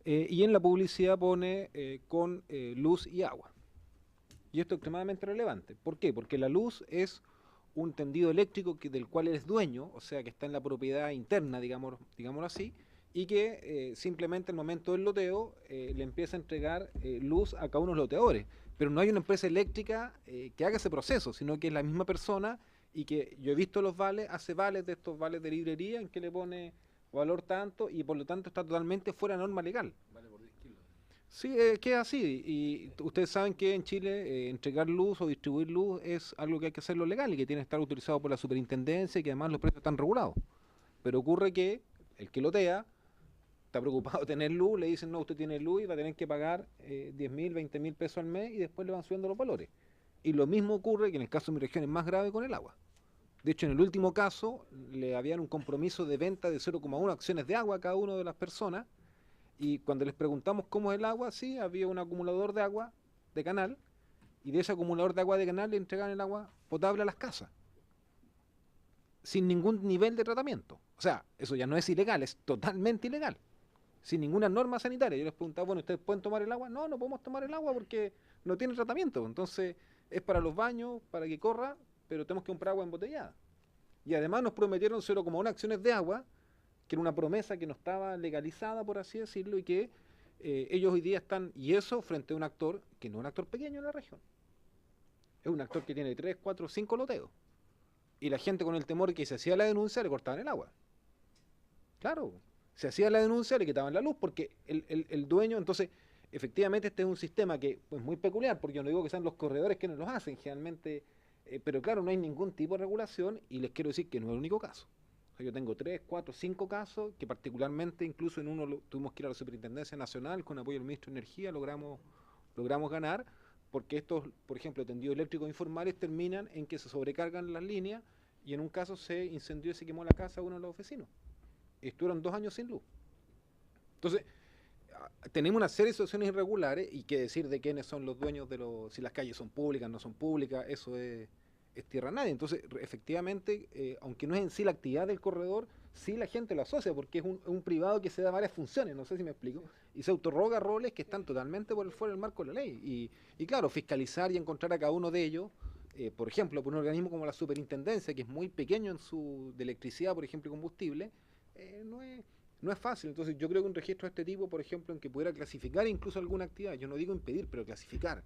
y en la publicidad pone con luz y agua. Y esto es extremadamente relevante. ¿Por qué? Porque la luz es un tendido eléctrico del cual él es dueño, o sea que está en la propiedad interna, digámoslo así, y que simplemente al momento del loteo le empieza a entregar luz a cada uno de los loteadores. Pero no hay una empresa eléctrica que haga ese proceso, sino que es la misma persona y que yo he visto los vales, hace vales de estos vales de librería en que le pone valor tanto y por lo tanto está totalmente fuera de norma legal. Sí, que es así. Y ustedes saben que en Chile entregar luz o distribuir luz es algo que hay que hacerlo legal y que tiene que estar autorizado por la superintendencia y que además los precios están regulados. Pero ocurre que el que lotea está preocupado de tener luz, le dicen no, usted tiene luz y va a tener que pagar 10.000, 20.000 pesos al mes y después le van subiendo los valores. Y lo mismo ocurre que en el caso de mi región es más grave con el agua. De hecho, en el último caso le habían un compromiso de venta de 0,1 acciones de agua a cada una de las personas. Y cuando les preguntamos cómo es el agua, sí, había un acumulador de agua de canal, y de ese acumulador de agua de canal le entregan el agua potable a las casas, sin ningún nivel de tratamiento. O sea, eso ya no es ilegal, es totalmente ilegal, sin ninguna norma sanitaria. Yo les preguntaba, bueno, ¿ustedes pueden tomar el agua? No, no podemos tomar el agua porque no tiene tratamiento. Entonces, es para los baños, para que corra, pero tenemos que comprar agua embotellada. Y además nos prometieron 0,1 acciones de agua, que era una promesa que no estaba legalizada, por así decirlo, y que ellos hoy día están, y eso frente a un actor que no es un actor pequeño en la región, es un actor que tiene 3, 4, 5 loteos, y la gente con el temor que se hacía la denuncia le cortaban el agua. Claro, se hacía la denuncia, le quitaban la luz, porque el dueño, entonces, efectivamente este es un sistema que es pues, muy peculiar, porque yo no digo que sean los corredores quienes los hacen, generalmente, pero claro, no hay ningún tipo de regulación, y les quiero decir que no es el único caso. O sea, yo tengo 3, 4, 5 casos, que particularmente, incluso en uno tuvimos que ir a la Superintendencia Nacional, con apoyo del Ministro de Energía, logramos ganar, porque estos, por ejemplo, tendidos eléctricos informales terminan en que se sobrecargan las líneas, y en un caso se incendió y se quemó la casa de uno de los vecinos. Estuvieron 2 años sin luz. Entonces, tenemos una serie de situaciones irregulares, y qué decir de quiénes son los dueños de los, si las calles son públicas, no son públicas, eso es tierra a nadie. Entonces, efectivamente, aunque no es en sí la actividad del corredor, sí la gente lo asocia, porque es un privado que se da varias funciones, no sé si me explico, y se autorroga roles que están totalmente por fuera del marco de la ley. Y claro, fiscalizar y encontrar a cada uno de ellos, por ejemplo, por un organismo como la Superintendencia, que es muy pequeño en su de electricidad, por ejemplo, y combustible, no es fácil. Entonces yo creo que un registro de este tipo, por ejemplo, en que pudiera clasificar incluso alguna actividad, yo no digo impedir, pero clasificar,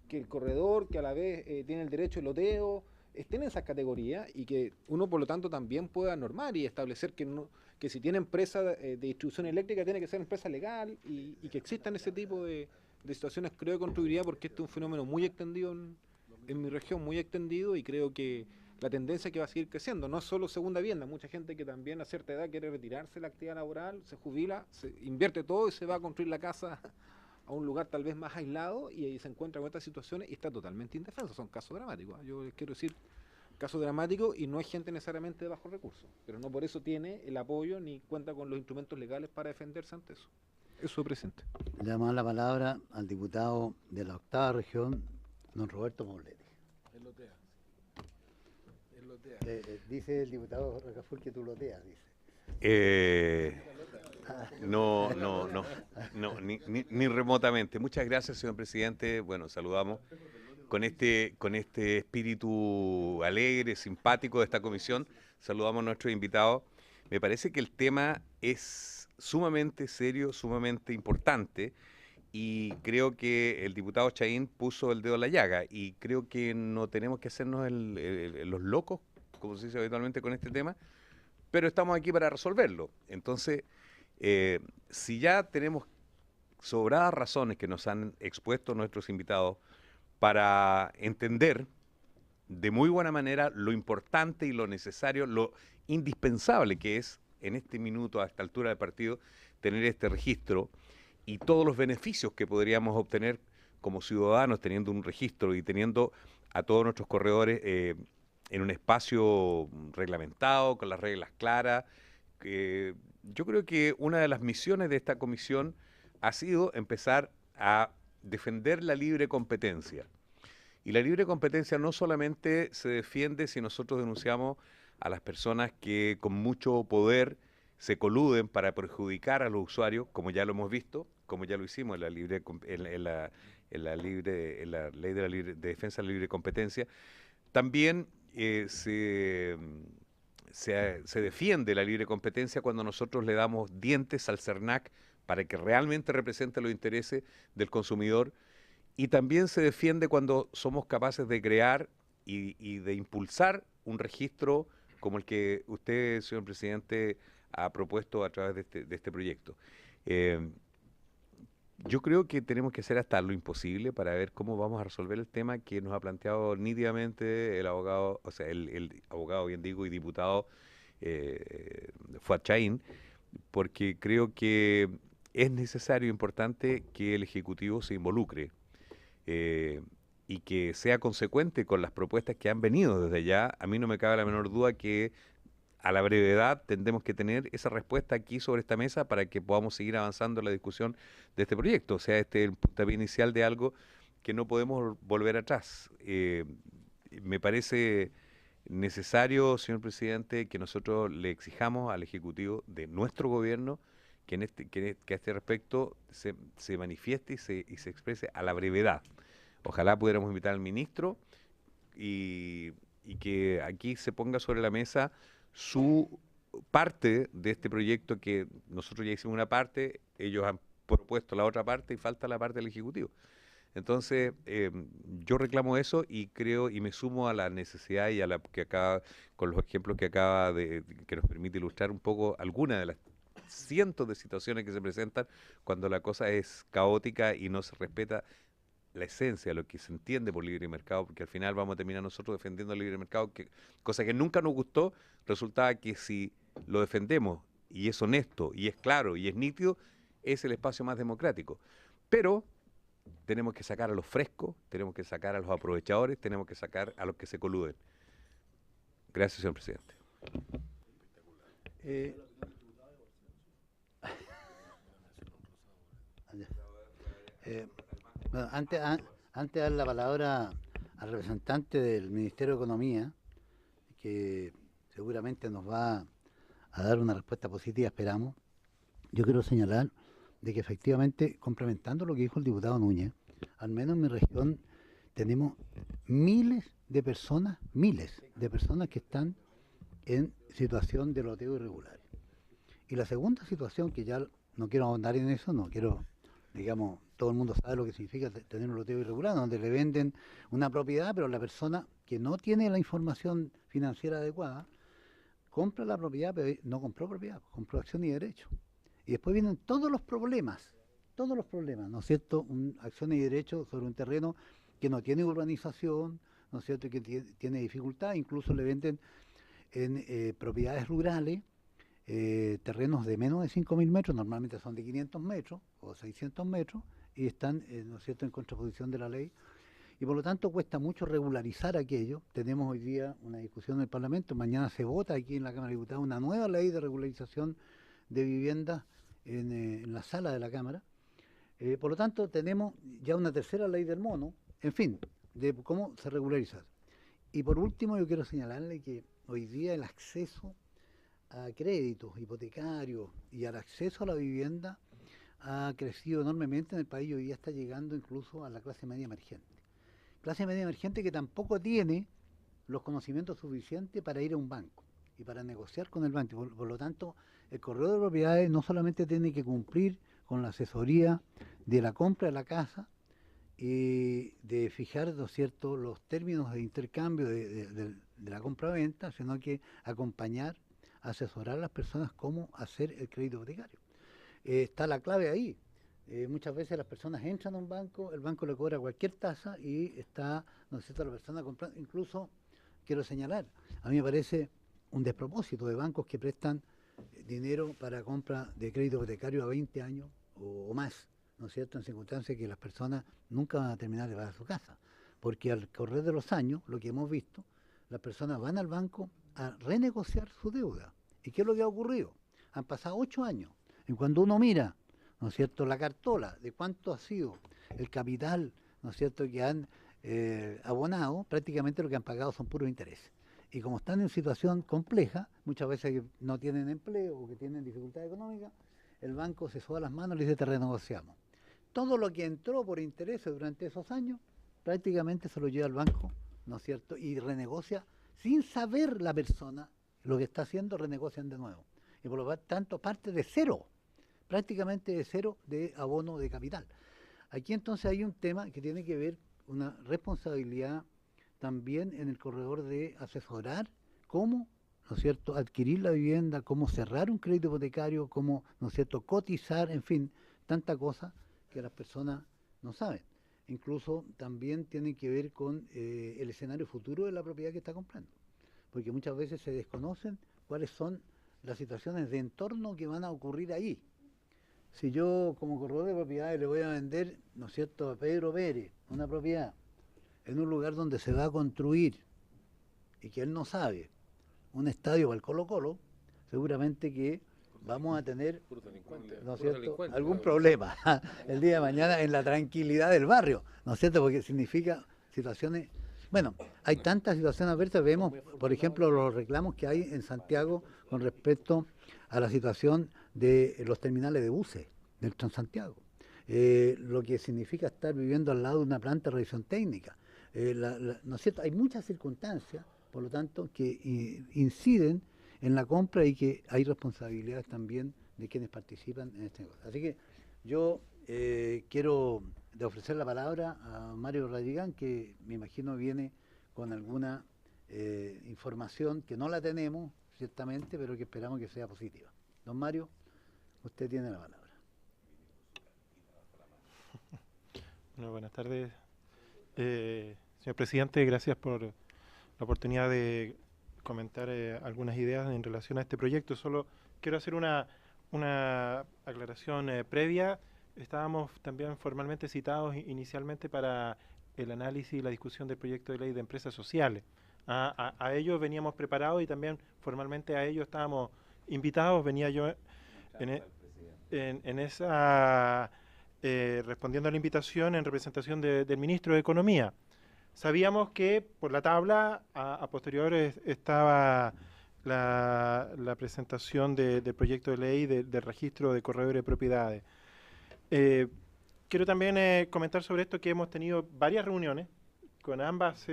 que el corredor, que a la vez tiene el derecho al loteo, estén en esas categorías, y que uno por lo tanto también pueda normar y establecer que si tiene empresa de distribución eléctrica tiene que ser empresa legal, y que existan ese tipo de situaciones, creo, de contribuiría, porque este es un fenómeno muy extendido en mi región, muy extendido, y creo que la tendencia que va a seguir creciendo, no es solo segunda vivienda, mucha gente que también a cierta edad quiere retirarse de la actividad laboral, se jubila, se invierte todo y se va a construir la casa a un lugar tal vez más aislado, y ahí se encuentra con estas situaciones y está totalmente indefenso. Son casos dramáticos, yo les quiero decir, casos dramáticos, y no es gente necesariamente de bajos recursos, pero no por eso tiene el apoyo ni cuenta con los instrumentos legales para defenderse ante eso. Eso, presidente. Le damos la palabra al diputado de la 8ª región, don Roberto Moblete. Él lotea. Dice el diputado Rocafort que tú loteas, dice. Ni remotamente. Muchas gracias, señor presidente. Bueno, saludamos con este espíritu alegre, simpático de esta comisión. Saludamos a nuestros invitados. Me parece que el tema es sumamente serio, sumamente importante, y creo que el diputado Chahín puso el dedo en la llaga, y creo que no tenemos que hacernos los locos, como se dice habitualmente con este tema, pero estamos aquí para resolverlo. Entonces, si ya tenemos sobradas razones que nos han expuesto nuestros invitados para entender de muy buena manera lo importante y lo necesario, lo indispensable que es en este minuto, a esta altura del partido, tener este registro y todos los beneficios que podríamos obtener como ciudadanos teniendo un registro y teniendo a todos nuestros corredores en un espacio reglamentado, con las reglas claras. Yo creo que una de las misiones de esta comisión ha sido empezar a defender la libre competencia. Y la libre competencia no solamente se defiende si nosotros denunciamos a las personas que con mucho poder se coluden para perjudicar a los usuarios, como ya lo hemos visto, como ya lo hicimos en la ley de la defensa de la libre competencia. También se defiende la libre competencia cuando nosotros le damos dientes al CERNAC para que realmente represente los intereses del consumidor, y también se defiende cuando somos capaces de crear y de impulsar un registro como el que usted, señor presidente, ha propuesto a través de este proyecto. Yo creo que tenemos que hacer hasta lo imposible para ver cómo vamos a resolver el tema que nos ha planteado nítidamente el abogado, o sea, el abogado, bien digo, y diputado Fuad Chahín, porque creo que es necesario e importante que el Ejecutivo se involucre y que sea consecuente con las propuestas que han venido desde allá. A mí no me cabe la menor duda que a la brevedad tendremos que tener esa respuesta aquí sobre esta mesa para que podamos seguir avanzando en la discusión de este proyecto. O sea, este es el puntapié inicial de algo que no podemos volver atrás. Me parece necesario, señor presidente, que nosotros le exijamos al Ejecutivo de nuestro gobierno que a este respecto se manifieste y se exprese a la brevedad. Ojalá pudiéramos invitar al ministro y que aquí se ponga sobre la mesa su parte de este proyecto, que nosotros ya hicimos una parte, ellos han propuesto la otra parte y falta la parte del Ejecutivo. Entonces, yo reclamo eso y creo y me sumo a la necesidad y a la que acaba, con los ejemplos que acaba que nos permite ilustrar un poco algunas de las cientos de situaciones que se presentan cuando la cosa es caótica y no se respeta la esencia de lo que se entiende por libre mercado, porque al final vamos a terminar nosotros defendiendo el libre mercado, cosa que nunca nos gustó. Resultaba que si lo defendemos y es honesto y es claro y es nítido, es el espacio más democrático. Pero tenemos que sacar a los frescos, tenemos que sacar a los aprovechadores, tenemos que sacar a los que se coluden. Gracias, señor presidente. Bueno, antes de dar la palabra al representante del Ministerio de Economía, que seguramente nos va a dar una respuesta positiva, esperamos, yo quiero señalar de que efectivamente, complementando lo que dijo el diputado Núñez, al menos en mi región tenemos miles de personas que están en situación de loteo irregular. Y la segunda situación, que ya no quiero ahondar en eso, no quiero, digamos, todo el mundo sabe lo que significa tener un loteo irregular, donde le venden una propiedad, pero la persona que no tiene la información financiera adecuada, compra la propiedad, pero no compró propiedad, compró acción y derecho. Y después vienen todos los problemas, ¿no es cierto? Acciones y derechos sobre un terreno que no tiene urbanización, ¿no es cierto? Que tiene dificultad, incluso le venden en propiedades rurales, terrenos de menos de 5.000 metros, normalmente son de 500 metros o 600 metros, y están, ¿no es cierto?, en contraposición de la ley. Y por lo tanto cuesta mucho regularizar aquello. Tenemos hoy día una discusión en el Parlamento, mañana se vota aquí en la Cámara de Diputados una nueva ley de regularización de viviendas en la sala de la Cámara. Por lo tanto, tenemos ya una tercera ley del mono, en fin, de cómo se regulariza. Y por último, yo quiero señalarle que hoy día el acceso a créditos hipotecarios y al acceso a la vivienda ha crecido enormemente en el país y hoy día está llegando incluso a la clase media emergente. Clase media emergente que tampoco tiene los conocimientos suficientes para ir a un banco y para negociar con el banco. Por lo tanto, el corredor de propiedades no solamente tiene que cumplir con la asesoría de la compra de la casa y de fijar, ¿no es cierto?, los términos de intercambio de la compra-venta, sino que acompañar, asesorar a las personas cómo hacer el crédito hipotecario. Está la clave ahí. Muchas veces las personas entran a un banco, el banco le cobra cualquier tasa y está, ¿no es cierto?, la persona comprando. Incluso, quiero señalar, a mí me parece un despropósito de bancos que prestan dinero para compra de crédito hipotecario a 20 años o más, ¿no es cierto?, en circunstancias que las personas nunca van a terminar de pagar su casa. Porque al correr de los años, lo que hemos visto, las personas van al banco a renegociar su deuda. ¿Y qué es lo que ha ocurrido? Han pasado 8 años. Y cuando uno mira, ¿no es cierto?, la cartola de cuánto ha sido el capital, ¿no es cierto?, que han abonado, prácticamente lo que han pagado son puros intereses. Y como están en situación compleja, muchas veces que no tienen empleo o que tienen dificultad económica, el banco se soba las manos y le dice: te renegociamos. Todo lo que entró por intereses durante esos años, prácticamente se lo lleva al banco, ¿no es cierto?, y renegocia sin saber la persona lo que está haciendo, renegocian de nuevo. Y por lo tanto parte de cero, prácticamente de cero de abono de capital. Aquí entonces hay un tema que tiene que ver una responsabilidad también en el corredor de asesorar cómo, ¿no es cierto?, adquirir la vivienda, cómo cerrar un crédito hipotecario, cómo, ¿no es cierto?, cotizar, en fin, tanta cosa que las personas no saben. Incluso también tiene que ver con el escenario futuro de la propiedad que está comprando, porque muchas veces se desconocen cuáles son las situaciones de entorno que van a ocurrir ahí. Si yo como corredor de propiedades le voy a vender, ¿no es cierto?, a Pedro Pérez una propiedad en un lugar donde se va a construir y que él no sabe, un estadio para el Colo-Colo, seguramente que vamos a tener, ¿no es cierto?, algún problema el día de mañana en la tranquilidad del barrio, ¿no es cierto?, porque significa situaciones. Bueno, hay tantas situaciones adversas. Vemos, por ejemplo, los reclamos que hay en Santiago con respecto a la situación de los terminales de buses del Transantiago, lo que significa estar viviendo al lado de una planta de revisión técnica. ¿No es cierto? Hay muchas circunstancias, por lo tanto, que inciden en la compra y que hay responsabilidades también de quienes participan en este negocio. Así que Yo quiero de ofrecer la palabra a Mario Radrigán, que me imagino viene con alguna información que no la tenemos, ciertamente, pero que esperamos que sea positiva. Don Mario, usted tiene la palabra. Bueno, buenas tardes. Señor presidente, gracias por la oportunidad de comentar algunas ideas en relación a este proyecto. Solo quiero hacer una aclaración previa. Estábamos también formalmente citados inicialmente para el análisis y la discusión del proyecto de ley de empresas sociales. A ello veníamos preparados y también formalmente a ello estábamos invitados. Venía yo en esa, respondiendo a la invitación en representación del ministro de Economía. Sabíamos que por la tabla a posteriores estaba la presentación del proyecto de ley del registro de corredores de propiedades. Quiero también comentar sobre esto que hemos tenido varias reuniones con ambas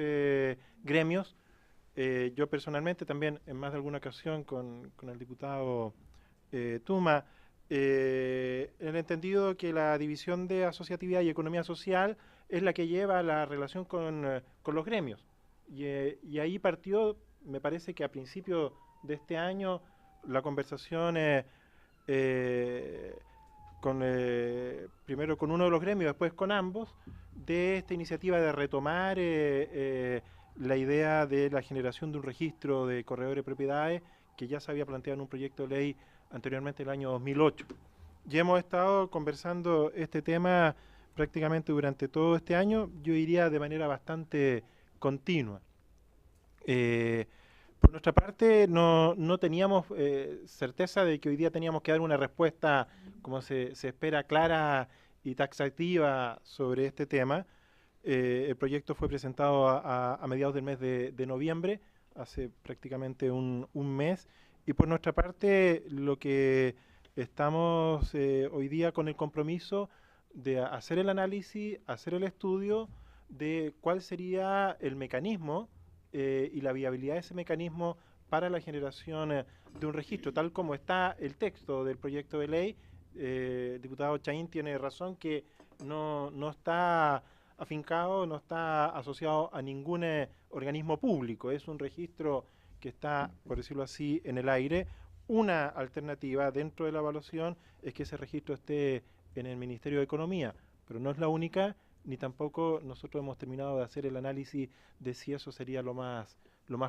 gremios. Yo personalmente también en más de alguna ocasión con el diputado Tuma, en el entendido que la división de asociatividad y economía social es la que lleva la relación con los gremios. Y ahí partió, me parece que a principios de este año, la conversación primero con uno de los gremios, después con ambos, de esta iniciativa de retomar la idea de la generación de un registro de corredores de propiedades que ya se había planteado en un proyecto de ley anteriormente el año 2008. Ya hemos estado conversando este tema prácticamente durante todo este año, yo diría de manera bastante continua. Por nuestra parte, no teníamos certeza de que hoy día teníamos que dar una respuesta, como se espera, clara y taxativa sobre este tema. El proyecto fue presentado a mediados del mes de noviembre, hace prácticamente un mes, y por nuestra parte lo que estamos hoy día con el compromiso de hacer el análisis, hacer el estudio de cuál sería el mecanismo y la viabilidad de ese mecanismo para la generación de un registro, tal como está el texto del proyecto de ley. El diputado Chaín tiene razón que no está afincado, no está asociado a ningún organismo público, es un registro que está, por decirlo así, en el aire. Una alternativa dentro de la evaluación es que ese registro esté en el Ministerio de Economía, pero no es la única, ni tampoco nosotros hemos terminado de hacer el análisis de si eso sería lo más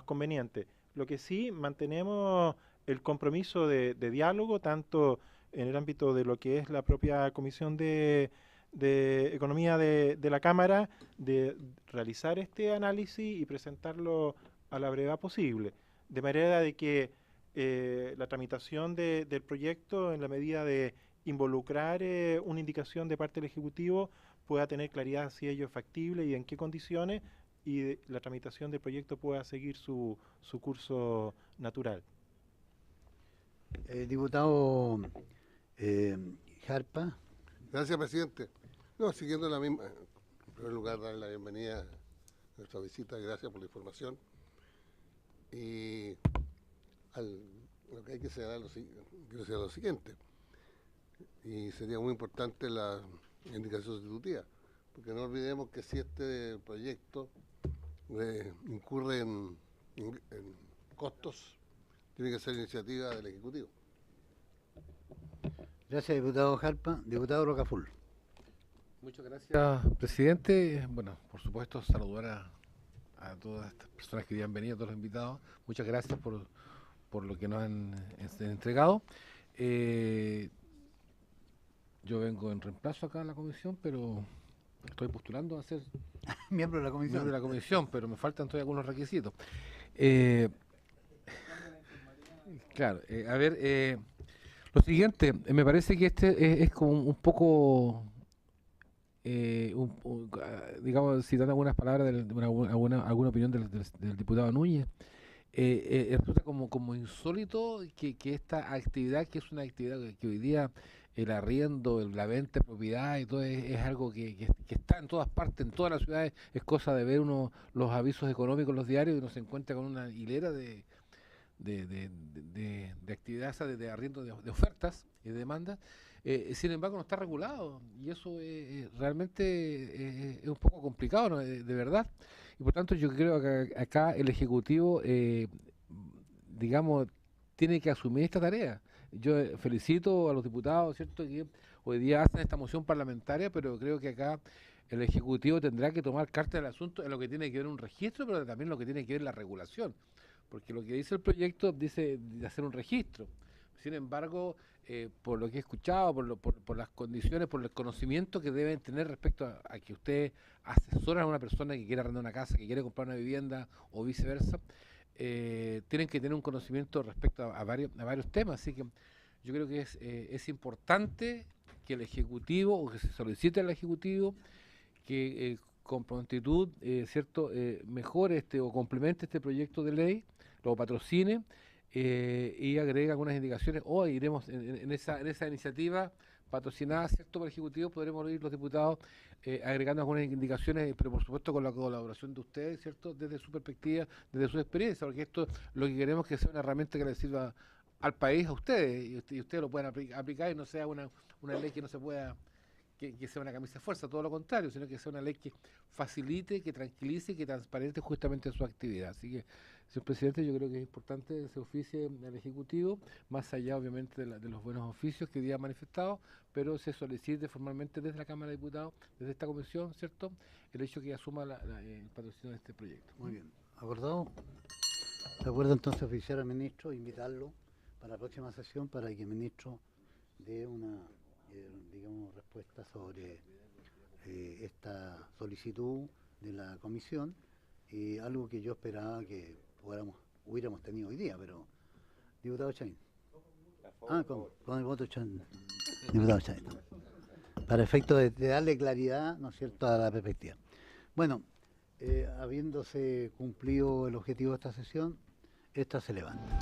conveniente. Lo que sí, mantenemos el compromiso de diálogo, tanto en el ámbito de lo que es la propia Comisión de Economía de la Cámara, de realizar este análisis y presentarlo a la brevedad posible, de manera de que la tramitación del proyecto, en la medida de involucrar una indicación de parte del Ejecutivo, pueda tener claridad si ello es factible y en qué condiciones, y la tramitación del proyecto pueda seguir su curso natural. Diputado Jarpa. Gracias, presidente. No, siguiendo la misma, en primer lugar, darle la bienvenida a nuestra visita, gracias por la información. Y lo que hay que señalar lo siguiente, y sería muy importante la indicación sustitutiva, porque no olvidemos que si este proyecto incurre en costos, tiene que ser iniciativa del Ejecutivo. Gracias, diputado Jarpa. Diputado Rocaful. Muchas gracias, presidente. Bueno, por supuesto, saludar a todas estas personas que han venido, a todos los invitados. Muchas gracias por lo que nos han entregado. Yo vengo en reemplazo acá a la comisión, pero estoy postulando a ser miembro de la comisión. Miembro de la comisión, pero me faltan todavía algunos requisitos. Claro, a ver, lo siguiente, me parece que este es como un poco, digamos, citando algunas palabras, alguna opinión del diputado Núñez, resulta como insólito que esta actividad, que es una actividad que hoy día el arriendo, la venta de propiedad y todo es algo que está en todas partes, en todas las ciudades. Es cosa de ver los avisos económicos en los diarios y uno se encuentra con una hilera de actividades de arriendo, de ofertas y de demandas. Sin embargo, no está regulado y eso realmente es un poco complicado, ¿no? De verdad. Y por tanto, yo creo que acá el Ejecutivo, digamos, tiene que asumir esta tarea. Yo felicito a los diputados, ¿cierto?, que hoy día hacen esta moción parlamentaria, pero creo que acá el Ejecutivo tendrá que tomar carta del asunto en lo que tiene que ver un registro, pero también lo que tiene que ver la regulación. Porque lo que dice el proyecto dice de hacer un registro. Sin embargo, por lo que he escuchado, por las condiciones, por el conocimiento que deben tener respecto a que ustedes asesoran a una persona que quiere arrendar una casa, que quiere comprar una vivienda o viceversa, tienen que tener un conocimiento respecto a varios temas. Así que yo creo que es importante que el Ejecutivo, o que se solicite al Ejecutivo, que con prontitud, ¿cierto?, mejore o complemente este proyecto de ley, lo patrocine, y agrega algunas indicaciones. Hoy iremos en esa iniciativa patrocinada, ¿cierto?, por el Ejecutivo, podremos ir los diputados agregando algunas indicaciones, pero por supuesto con la colaboración de ustedes, ¿cierto?, desde su perspectiva, desde su experiencia, porque esto lo que queremos es que sea una herramienta que le sirva al país, a ustedes, y ustedes lo puedan aplicar y no sea una ley que no se pueda, que sea una camisa de fuerza, todo lo contrario, sino que sea una ley que facilite, que tranquilice, que transparente justamente su actividad. Así que, señor presidente, yo creo que es importante que se oficie al Ejecutivo, más allá obviamente de los buenos oficios que hoy día ha manifestado, pero se solicite formalmente desde la Cámara de Diputados, desde esta comisión, ¿cierto?, el hecho que asuma el patrocinio de este proyecto. Muy bien. ¿Acordado? De acuerdo, entonces oficiar al ministro, invitarlo para la próxima sesión para que el ministro dé una digamos, respuesta sobre esta solicitud de la comisión, y algo que yo esperaba que hubiéramos tenido hoy día, pero diputado Chaín. Con el voto Chaín. Diputado Chaín. Para efecto de darle claridad, ¿no es cierto?, a la perspectiva. Bueno, habiéndose cumplido el objetivo de esta sesión, esta se levanta.